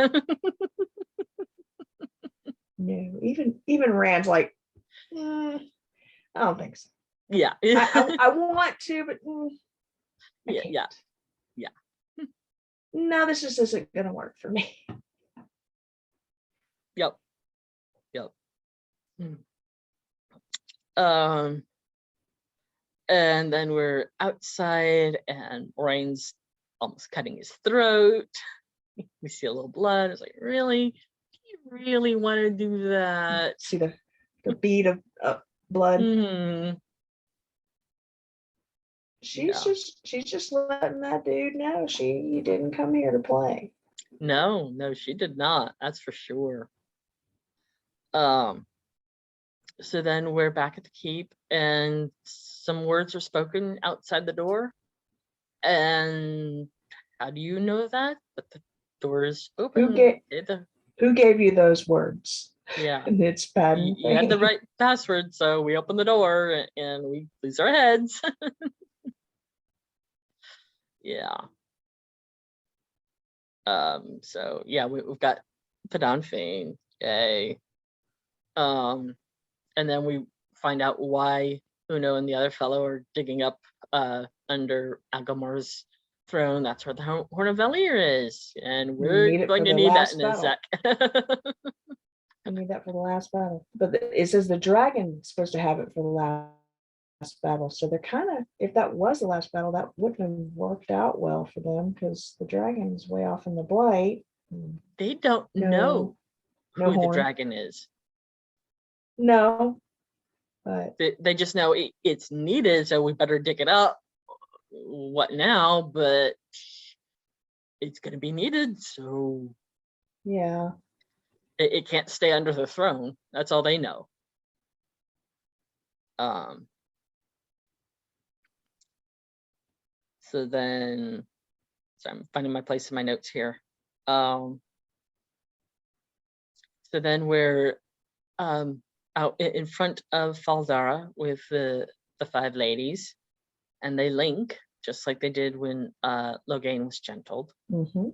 No, even Rand's like, I don't think so. I want to, but I can't. No, this just isn't gonna work for me. Yep. And then we're outside, and Moiraine's almost cutting his throat. We see a little blood. It's like, really? Do you really want to do that? See the bead of blood. She's just letting that dude know she didn't come here to play. No, she did not. That's for sure. So then we're back at the keep, and some words are spoken outside the door, and how do you know that? But the door is open. ga- The- Who gave you those words? yeah. And it's Padden You had the Fane. right password, so we open the door and we lose our heads. Yeah. So yeah, we've got Padan Fane, yay. And then we find out why Uno and the other fellow are digging up under Agelmar's throne. That's where the Horn of Valir is, and we're Need it going for to the need that last in a battle. sec. I need that for the last battle. But it says the dragon is supposed to have it for the last battle. So they're kind of, if that was the last battle, that wouldn't have worked out well for them because the dragon's way off in the Blight. They don't No, know no who the horn. dragon is. No, but They just know it's needed, so we better dig it up. What now? But it's going to be needed, so yeah. it can't stay under the throne. That's all they know. So then, so I'm finding my place in my notes here. So then we're out in front of Falzara with the 5 ladies, and they link just like they did when Logain was gentled. Mm-hmm.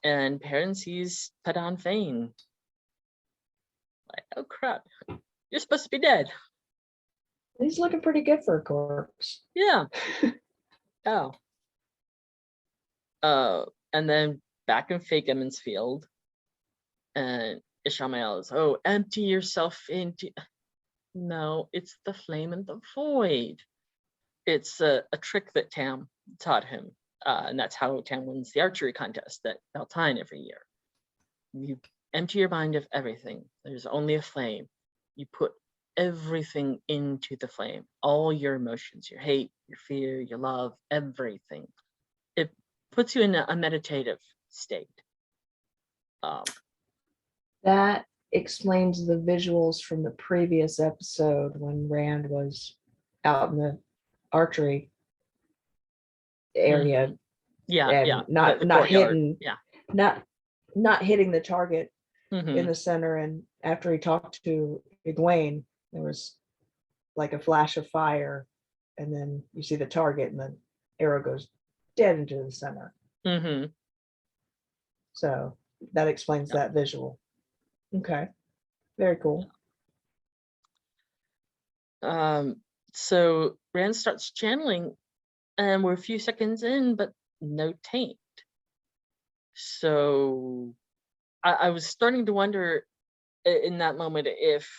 And Perrin sees Padan Fane. Like, oh crap, you're supposed to be dead. He's looking pretty good for a corpse. Yeah. Oh. And then back in Fake Emmons Field, and Ishamael is, oh, empty yourself into. No, it's the flame and the void. It's a trick that Tam taught him. And that's how Tam wins the archery contest at Beltane every year. You empty your mind of everything. There's only a flame. You put everything into the flame, all your emotions, your hate, your fear, your love, everything. It puts you in a meditative state. That explains the visuals from the previous episode when Rand was out in the archery area. Yeah, and yeah. not the not courtyard. hitting Yeah. not hitting the target Mhm. in the center. And after he talked to Egwene, there was like a flash of fire, and then you see the target, and the arrow goes dead into the center. Mhm. So that explains that visual. Okay, very cool. So Rand starts channeling, and we're a few seconds in, but no taint. So I was starting to wonder in that moment if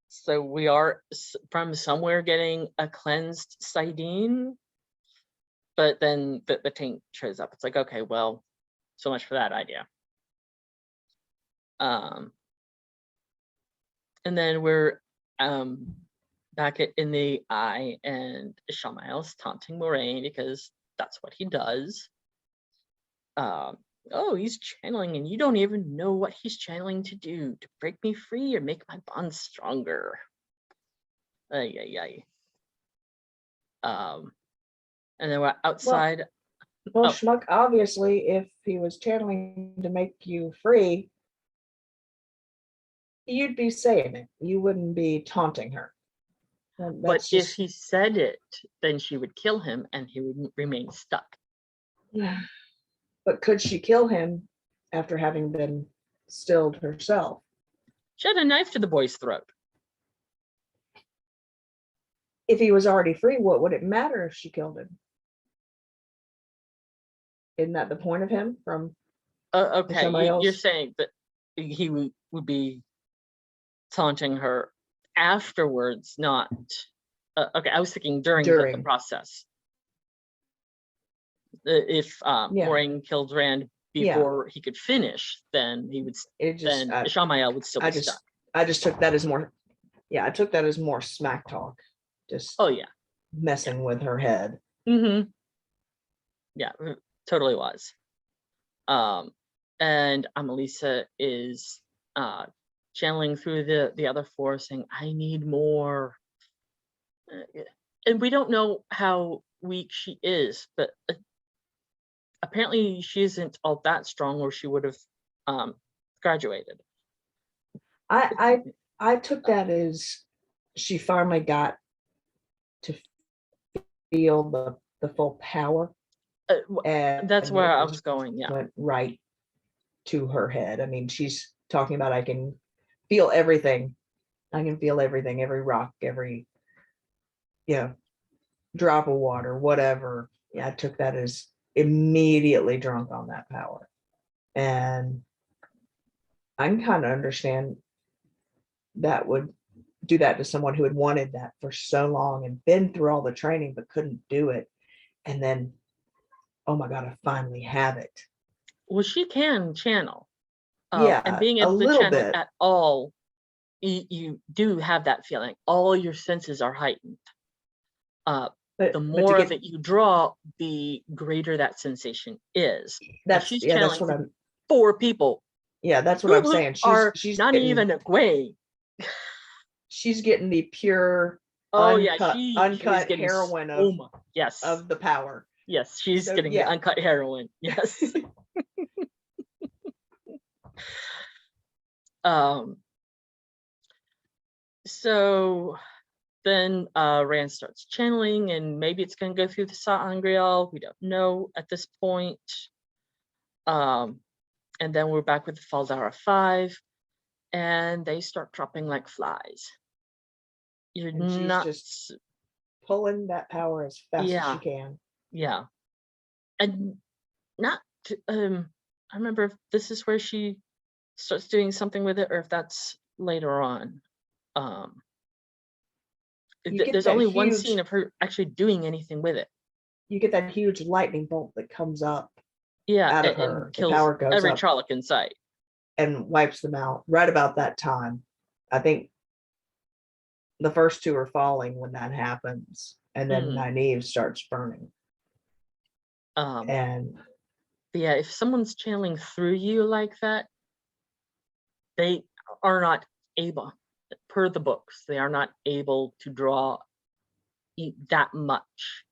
so we are from somewhere getting a cleansed saidin, but then the taint shows up. It's like, okay, well, so much for that idea. And then we're back in the eye, and Ishamael's taunting Moraine because that's what he does. Oh, he's channeling, and you don't even know what he's channeling to do, to break me free or make my bonds stronger. Ay, ay, ay. And then we're outside. Well, Schmuck, obviously, if he was channeling to make you free, you'd be saying it. You wouldn't be taunting her. But if he said it, then she would kill him and he would remain stuck. But could she kill him after having been stilled herself? She had a knife to the boy's throat. If he was already free, what would it matter if she killed him? Isn't that the point of him from Okay, you're saying that he would be taunting her afterwards, not okay. I was thinking during. The process. If Moraine killed Rand before he could finish, then he would. Then Ishamael would still be stuck. I just took that as more. Yeah, I took that as more smack talk. Just messing with her head. Mm-hmm. Yeah, totally was. And Amelisa is channeling through the other four, saying, I need more. And we don't know how weak she is, but apparently she isn't all that strong, or she would have graduated. I took that as she finally got to feel the full power, and That's where it I just was going. Yeah. went right to her head. I mean, she's talking about, I can feel everything. I can feel everything, every rock, every, drop of water, whatever. Yeah, I took that as immediately drunk on that power. And I can kind of understand that would do that to someone who had wanted that for so long and been through all the training but couldn't do it. And then, oh my God, I finally have it. Well, she can channel. And Yeah, being a able to little channel bit. at all, you do have that feeling. All your senses are heightened. The But to more of get it you draw, the greater that sensation is. Now, that's she's yeah, that's channeling what for I'm 4 people that's what I'm who saying. are She's not getting even Gwei. the pure Oh yeah, she's uncut getting heroin so much. Yes, of the power. yes, she's So getting the yeah, uncut heroin. Yes. So then Rand starts channeling, and maybe it's going to go through the sa'angreal. We don't know at this point. And then we're back with the Faldara 5, and they start dropping like flies. You're and she's not. just pulling that power as fast as she can. Yeah. And not. I remember if this is where she starts doing something with it, or if that's later on. There's only one scene of her actually doing anything with it. You get that huge lightning bolt that comes up out of her. And The kills power goes every up Trolloc in sight and wipes them out. Right about that time, I think the first 2 are falling when that happens, and then Nynaeve starts burning. And yeah, if someone's channeling through you like that, they are not able, per the books, they are not able to draw that much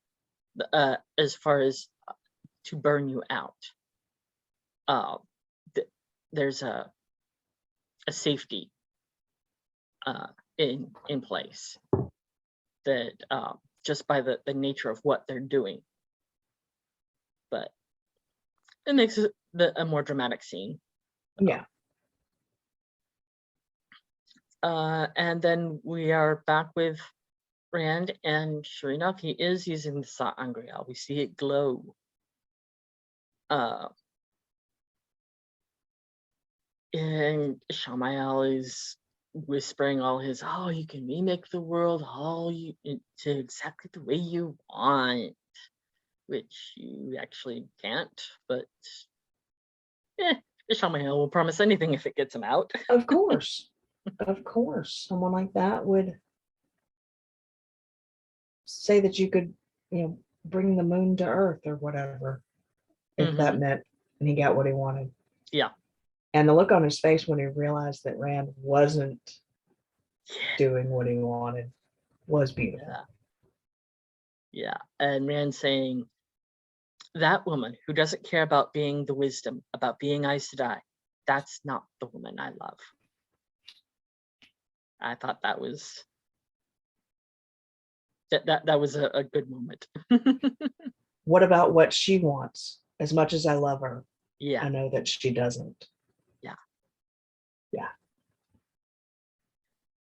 as far as to burn you out. There's a safety in place that just by the nature of what they're doing. But it makes it a more dramatic scene. Yeah. And then we are back with Rand, and sure enough, he is using the sa'angreal. We see it glow. And Samael is whispering all his, oh, you can remake the world to exactly the way you want, which you actually can't, but Samael will promise anything if it gets him out. Of course. Of course. Someone like that would say that you could, bring the moon to Earth or whatever, if that meant, and he got what he wanted. Yeah. And the look on his face when he realized that Rand wasn't doing what he wanted was beautiful. Yeah. And Rand saying, that woman who doesn't care about being the wisdom, about being Aes Sedai, that's not the woman I love. I thought that was that was a good moment. What about what she wants? As much as I love her, yeah, I know that she doesn't. Yeah.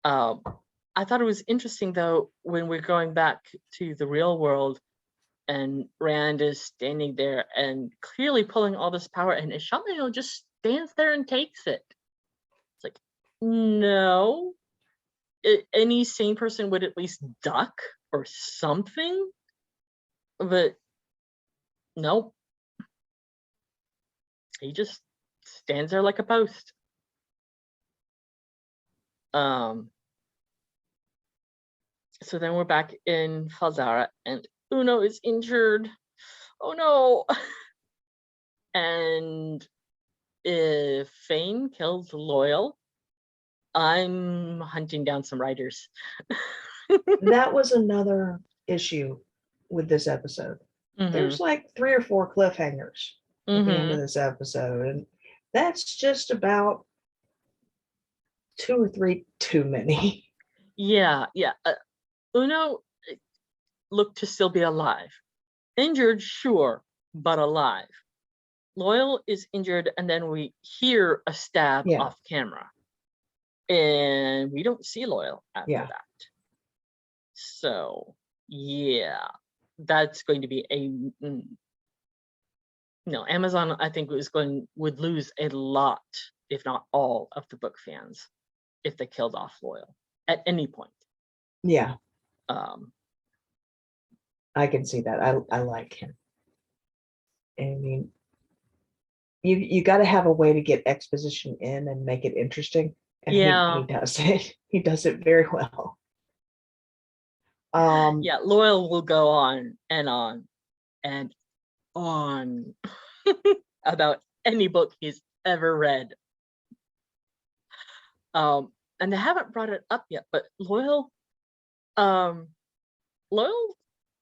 I thought it was interesting though, when we're going back to the real world and Rand is standing there and clearly pulling all this power, and Ishamael just stands there and takes it. It's like, no. Any sane person would at least duck or something, but nope. He just stands there like a post. So then we're back in Falzara, and Uno is injured. Oh no! And if Fane kills Loyal, I'm hunting down some writers. That was another issue with this episode. Mhm, There's like 3 or 4 cliffhangers at the end of mhm. this episode, and that's just about 2 or 3 too many. Yeah, yeah. Uno looked to still be alive. Injured, sure, but alive. Loyal is injured, and then we hear a stab Yeah, off camera, and we don't see Loyal after yeah, that. So, yeah, that's going to be a no. Amazon, I think, would lose a lot, if not all, of the book fans if they killed off Loyal at any point. yeah. Um, I can see that. I like him. I mean, you got to have a way to get exposition in and make it interesting, and he yeah, does it. He does it very well. Um, yeah. Loyal will go on and on about any book he's ever read. And they haven't brought it up yet, but um, Loyal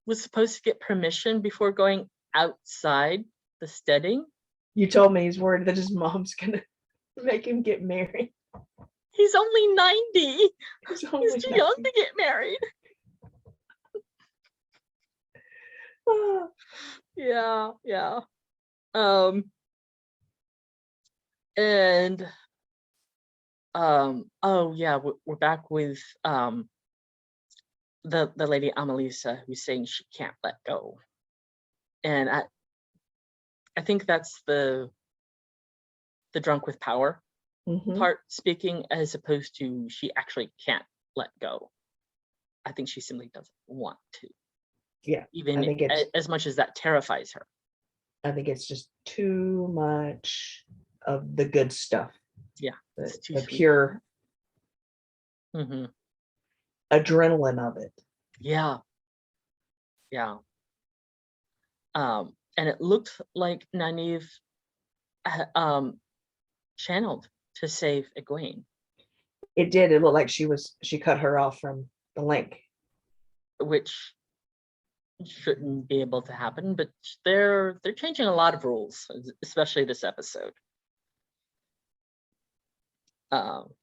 was supposed to get permission before going outside the steading. you told me he's worried that his mom's gonna make him get married. He's only 90. He's He's only too young 90. to get married. Ah, Yeah, yeah. And oh yeah, we're back with the lady Amelisa, who's saying she can't let go. And I think that's the drunk with power mhm. part speaking, as opposed to she actually can't let go. I think she simply doesn't want to, Yeah, even I think it's as much as that terrifies her. I think it's just too much of the good stuff, Yeah, it's too the sweet. pure Hmm. adrenaline of it. Yeah, yeah. And it looked like Nynaeve channeled to save Egwene, It did. It looked like she cut her off from the link. which shouldn't be able to happen, but they're changing a lot of rules, especially this episode. Um,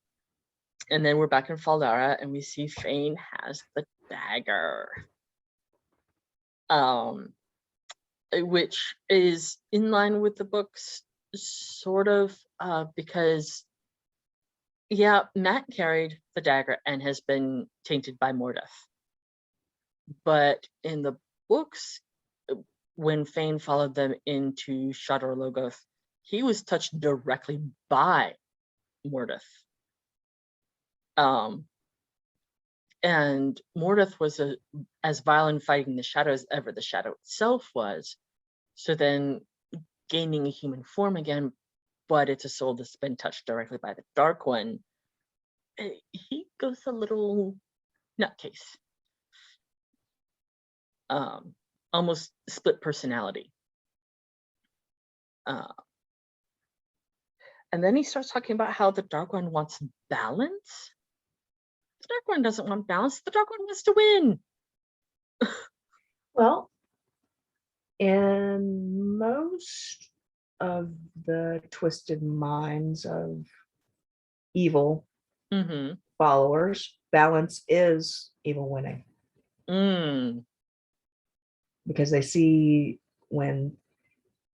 and then we're back in Faldara, and we see Fane has the dagger, which is in line with the books, sort of, because yeah, Matt carried the dagger and has been tainted by Mordeth, but in the books, when Fane followed them into Shadar Logoth, he was touched directly by Mordeth. And Mordeth was as violent fighting the shadow as ever the shadow itself was. So then gaining a human form again, but it's a soul that's been touched directly by the Dark One, he goes a little nutcase. Almost split personality. And then he starts talking about how the Dark One wants balance. The Dark One doesn't want balance. The Dark One wants to win. Well, in most of the twisted minds of evil Mm-hmm. followers, balance is evil winning, because they see when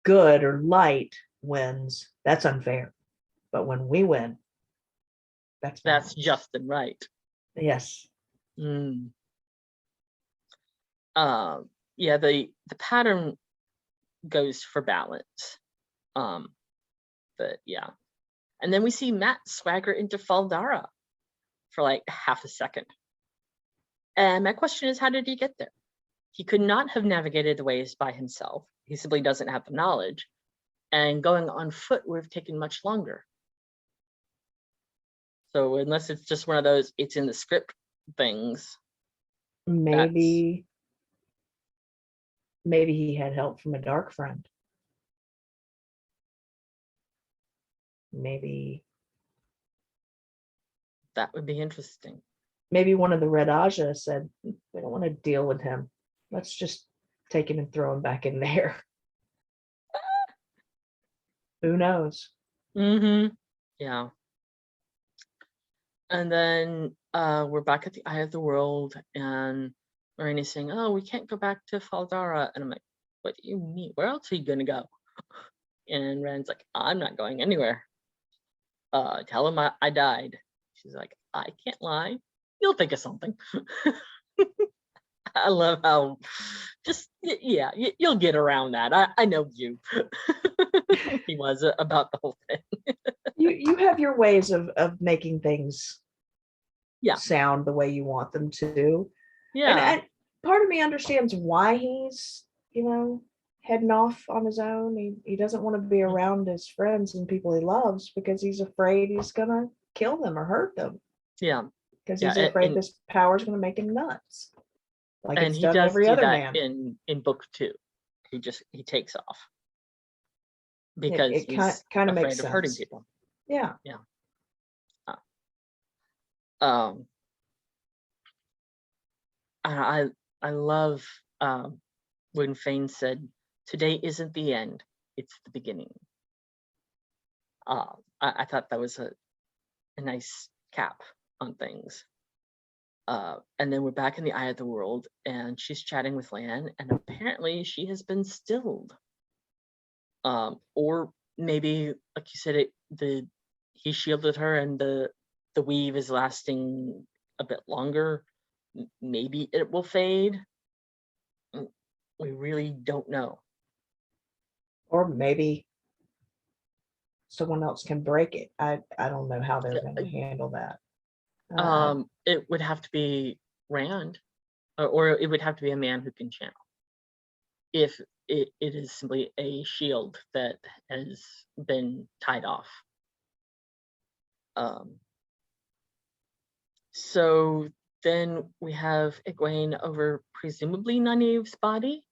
good or light wins, that's unfair. But when we win, that's That's balance. just and right. Yes. Yeah, the pattern goes for balance. But yeah. And then we see Matt swagger into Faldara for like half a second. And my question is, how did he get there? He could not have navigated the ways by himself. He simply doesn't have the knowledge. And going on foot would have taken much longer. So unless it's just one of those, it's in the script things. Maybe he had help from a dark friend. Maybe That would be interesting. one of the Red Aja said, we don't want to deal with him. let's just take him and throw him back in there. Who knows? Yeah. And then we're back at the Eye of the World, and Moraine is saying, "Oh, we can't go back to Faldara." And I'm like, "What do you mean? Where else are you gonna go?" And Rand's like, "I'm not going anywhere. Tell him I died." She's like, "I can't lie. You'll think of something." I love how yeah, you'll get around that. I know you. He was about the whole thing. You have your ways of making things Yeah. sound the way you want them to. Yeah. And part of me understands why he's, heading off on his own. He doesn't want to be around his friends and people he loves because he's afraid he's gonna kill them or hurt them. Yeah. Because Yeah, he's afraid this power is gonna make him nuts. Like and it's he done does every do other that man. in book 2. He takes off because It he's kind of afraid makes of hurting sense. people. Yeah. I love when Fane said, "Today isn't the end; it's the beginning." I thought that was a nice cap on things. And then we're back in the Eye of the World, and she's chatting with Lan, and apparently she has been stilled. Or maybe, like you said, he shielded her, and the weave is lasting a bit longer. Maybe it will fade. We really don't know. Or maybe someone else can break it. I don't know how they're going to handle that. It would have to be Rand, or it would have to be a man who can channel. If it is simply a shield that has been tied off. So then we have Egwene over presumably Nynaeve's body,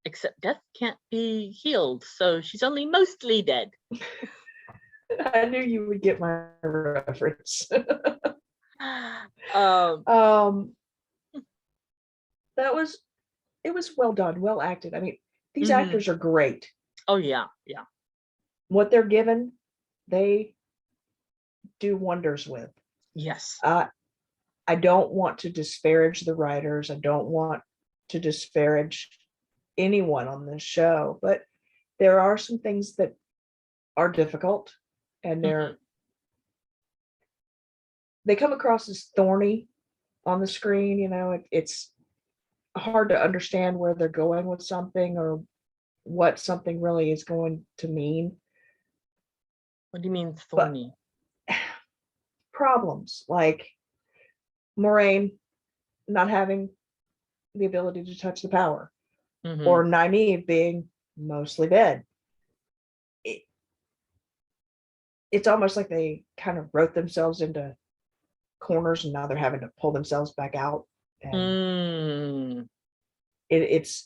except death can't be healed, so she's only mostly dead. I knew you would get my reference. It was well done, well acted. I mean, these actors are great. Oh yeah. What they're given, they do wonders with. Yes. I don't want to disparage the writers. I don't want to disparage anyone on this show, but there are some things that are difficult, and they come across as thorny on the screen. It's hard to understand where they're going with something or what something really is going to mean. What do you mean thorny? But problems like Moraine not having the ability to touch the power, or Nynaeve being mostly dead. It's almost like they kind of wrote themselves into corners, and now they're having to pull themselves back out. And it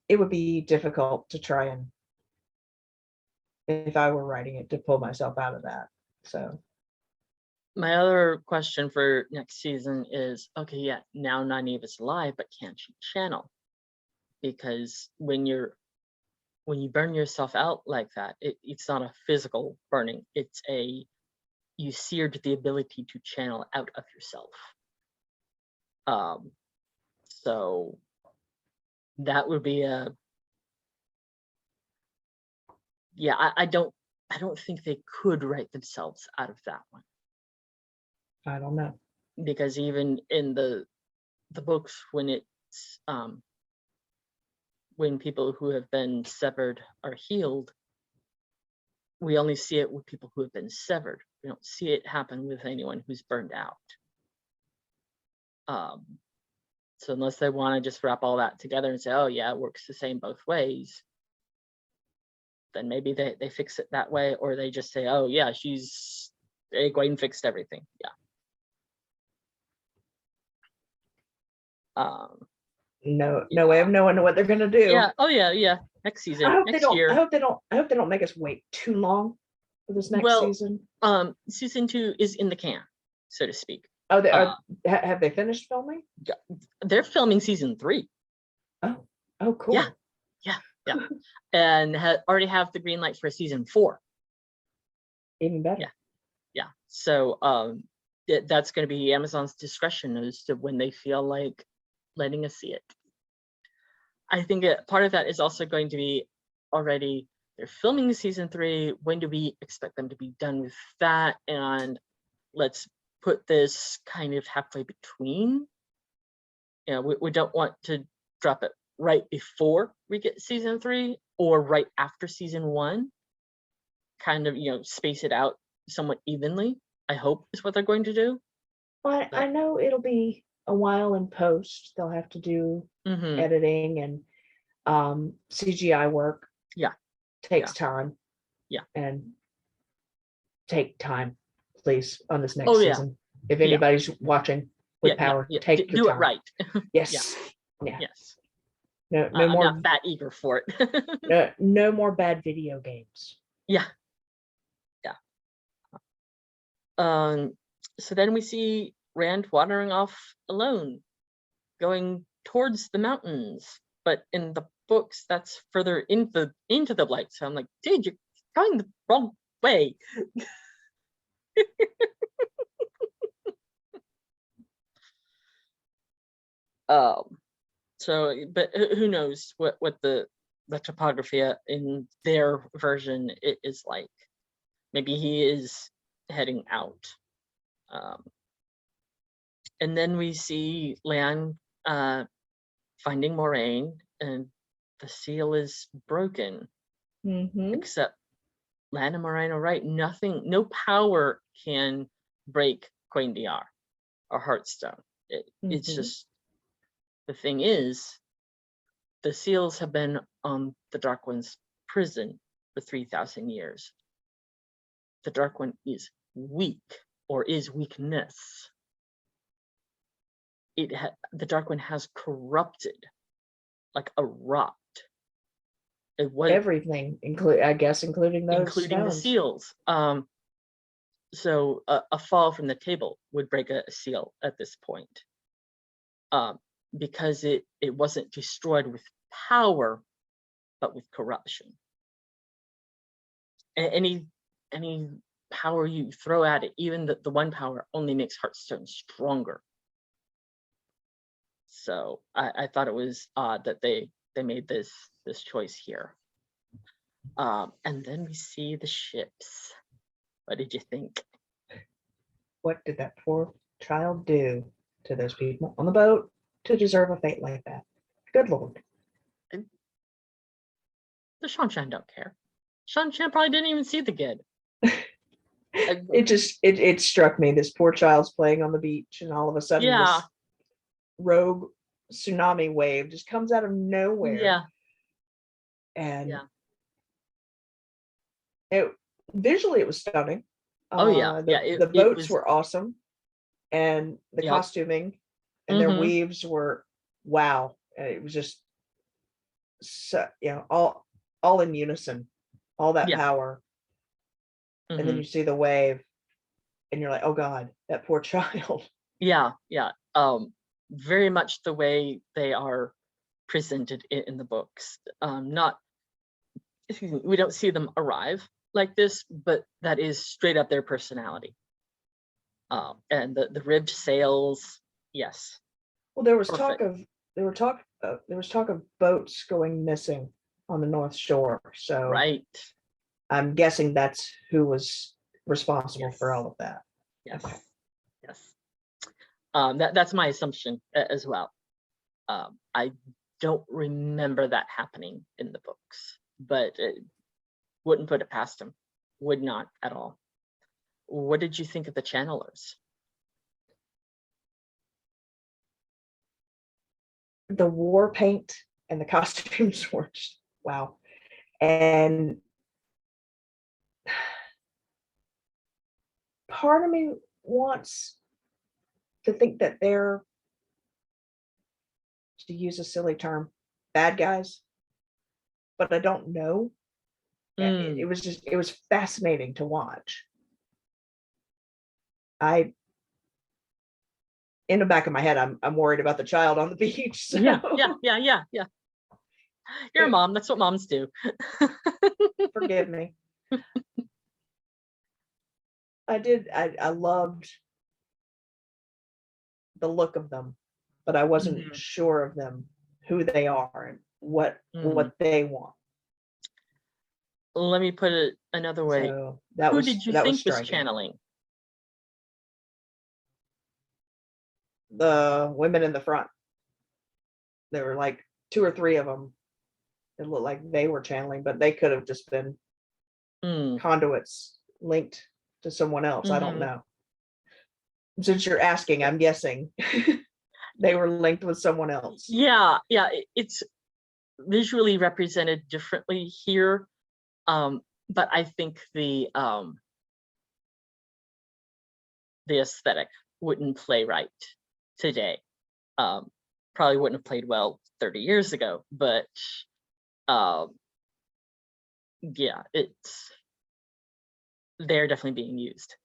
would be difficult to try and, if I were writing it, to pull myself out of that. So my other question for next season is, okay, yeah, now Nynaeve is alive, but can't she channel? Because when you burn yourself out like that, it's not a physical burning, it's you seared the ability to channel out of yourself. So that would be I don't think they could write themselves out of that one. I don't know, because even in the books, when it's when people who have been severed are healed, we only see it with people who have been severed. We don't see it happen with anyone who's burned out. So unless they want to just wrap all that together and say, oh yeah, it works the same both ways, then maybe they fix it that way, or they just say, oh yeah, Egwene fixed everything. No way of knowing what they're gonna do. Yeah. Oh yeah. Next season. I hope next they don't. year. I hope they don't make us wait too long for this next season. Season 2 is in the can, so to speak. Oh, they Uh, are. Have they finished filming? they're filming season 3. Oh, oh, cool. Yeah. Yeah. And already have the green light for season 4. Even better. Yeah. So that's going to be Amazon's discretion as to when they feel like letting us see it. I think part of that is also going to be already they're filming season 3. When do we expect them to be done with that? And let's put this kind of halfway between. You know, we don't want to drop it right before we get season 3 or right after season 1. Kind of, space it out somewhat evenly, I hope is what they're going to do. Well, I know it'll be a while in post. They'll have to do editing and CGI work. Yeah. Takes time. Yeah. And take time, please, on this next Oh, yeah. season. If anybody's watching with Power, take your do time. it right. Yes. Yeah. Yes. No I'm more not that eager for it. no more bad video games. Yeah. So then we see Rand wandering off alone, going towards the mountains. But in the books, that's further into the blight. So I'm like, dude, you're going the wrong way. So, but who knows what the topography in their version is like. Maybe he is heading out. And then we see Lan finding Moraine, and the seal is broken. Except Lan and Moraine are right. Nothing, no power can break Quain-Diar or Heartstone. It's just, the thing is, the seals have been on the Dark One's prison for 3,000 years. The Dark One is weak, or is weakness. The Dark One has corrupted like a rot. Everything, including those including the seals. So a fall from the table would break a seal at this point, because it wasn't destroyed with power, but with corruption. Any power you throw at it, even the one power, only makes Heartstone stronger. So I thought it was odd that they made this choice here. And then we see the ships. What did you think? What did that poor child do to those people on the boat to deserve a fate like that? Good Lord. The Seanchan don't care. Seanchan probably didn't even see the kid. It struck me. This poor child's playing on the beach, and all of a sudden, this rogue tsunami wave just comes out of nowhere. Yeah. And visually it was stunning. Oh yeah. The boats were awesome, and the costuming and their weaves were wow. It was just so, all in unison, all that power. And then you see the wave and you're like, oh God, that poor child. Yeah. Very much the way they are presented in the books. We don't see them arrive like this, but that is straight up their personality. And the ribbed sails, yes. Well, there was talk of boats going missing on the North Shore. So right. I'm guessing that's who was responsible for all of that. Yes. Okay. Yes. That's my assumption as well. I don't remember that happening in the books, but wouldn't put it past him. Would not at all. What did you think of the channelers? The war paint and the costumes were just wow. And part of me wants to think that they're, to use a silly term, bad guys, but I don't know. It was fascinating to watch. I in the back of my head, I'm worried about the child on the beach. So. Yeah. You're a mom. That's what moms do. Forgive me. I loved the look of them, but I wasn't Mhm. sure of them, who they are and what Mhm. they want. Let me put it another way. So Who did you that was think was striking. channeling? The women in the front. There were like 2 or 3 of them. It looked like they were channeling, but they could have just been Mm. conduits linked to someone else. I don't Mhm. know. Since you're asking, I'm guessing they were linked with someone else. Yeah, it's visually represented differently here, but I think the aesthetic wouldn't play right today. Probably wouldn't have played well 30 years ago, but yeah, they're definitely being used.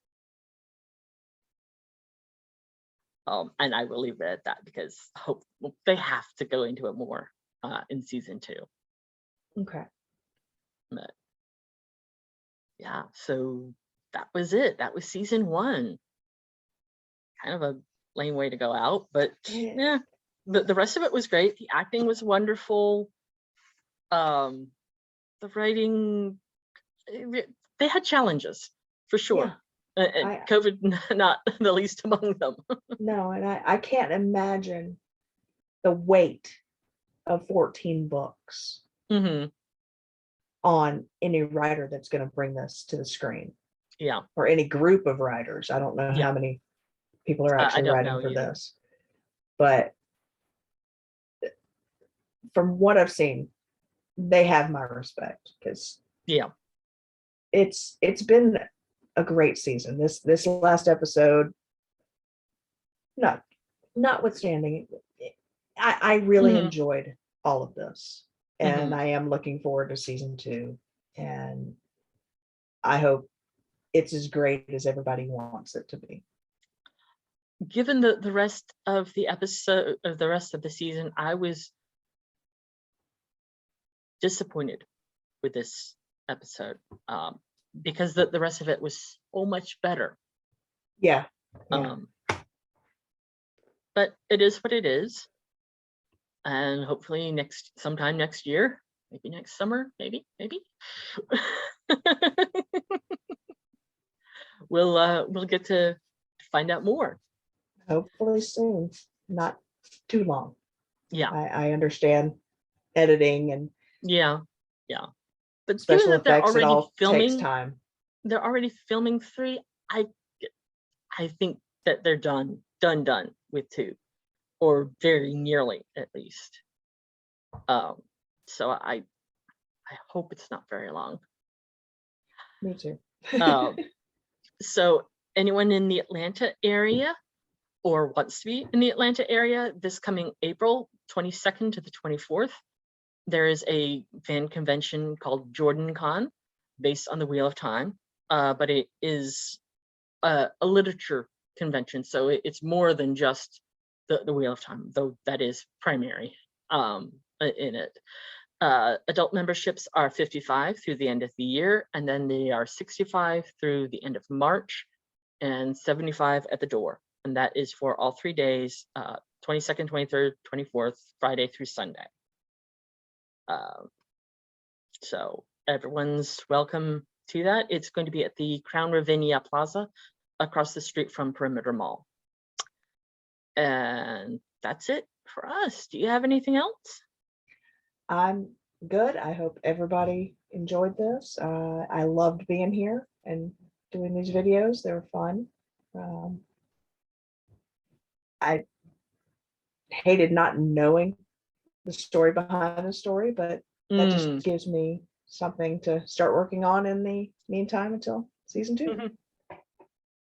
And I will leave it at that because they have to go into it more in season 2. Okay. But yeah, so that was it. That was season 1. Kind of a lame way to go out, but yeah, the rest of it was great. The acting was wonderful. The writing, they had challenges for sure. And COVID not the least among them. No, and I can't imagine the weight of 14 books Hmm. on any writer that's going to bring this to the screen. Yeah. Or any group of writers. I don't know Yeah. how many people are I actually don't writing know for either. this. But from what I've seen, they have my respect because Yeah. it's been a great season. This last episode, notwithstanding, I really Mhm. enjoyed all of this, and Mhm. I am looking forward to season 2, and I hope it's as great as everybody wants it to be. Given the rest of the episode of the rest of the season, I was disappointed with this episode because the rest of it was so much better. Yeah. But it is what it is, and hopefully sometime next year, maybe next summer, maybe we'll get to find out more. Hopefully soon, not too long. Yeah. I understand editing and Yeah. But given special that they're effects, it already all takes filming, time. they're already filming 3. I think that they're done with 2, or very nearly at least. So I hope it's not very long. Me too. So anyone in the Atlanta area or wants to be in the Atlanta area, this coming April 22nd to the 24th, there is a fan convention called Jordan Con, based on the Wheel of Time, but it is a literature convention, so it's more than just the Wheel of Time, though that is primary in it. Adult memberships are $55 through the end of the year, and then they are $65 through the end of March, and $75 at the door. And that is for all 3 days, 22nd, 23rd, 24th, Friday through Sunday. So everyone's welcome to that. It's going to be at the Crown Ravinia Plaza across the street from Perimeter Mall. And that's it for us. Do you have anything else? I'm good. I hope everybody enjoyed this. I loved being here and doing these videos. They were fun. I hated not knowing the story behind the story, but that just gives me something to start working on in the meantime until season 2.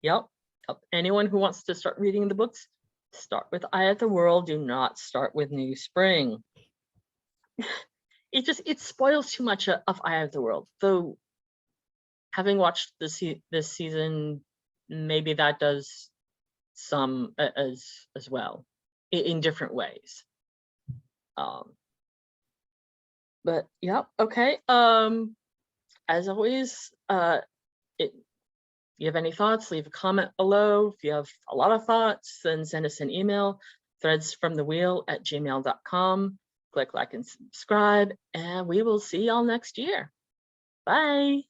Yep. Anyone who wants to start reading the books, start with Eye of the World. Do not start with New Spring. It spoils too much of Eye of the World. Though, having watched this season, maybe that does some as well in different ways. But yeah, okay. As always, if you have any thoughts, leave a comment below. If you have a lot of thoughts, then send us an email, threadsfromthewheel@gmail.com. Click like and subscribe, and we will see y'all next year. Bye.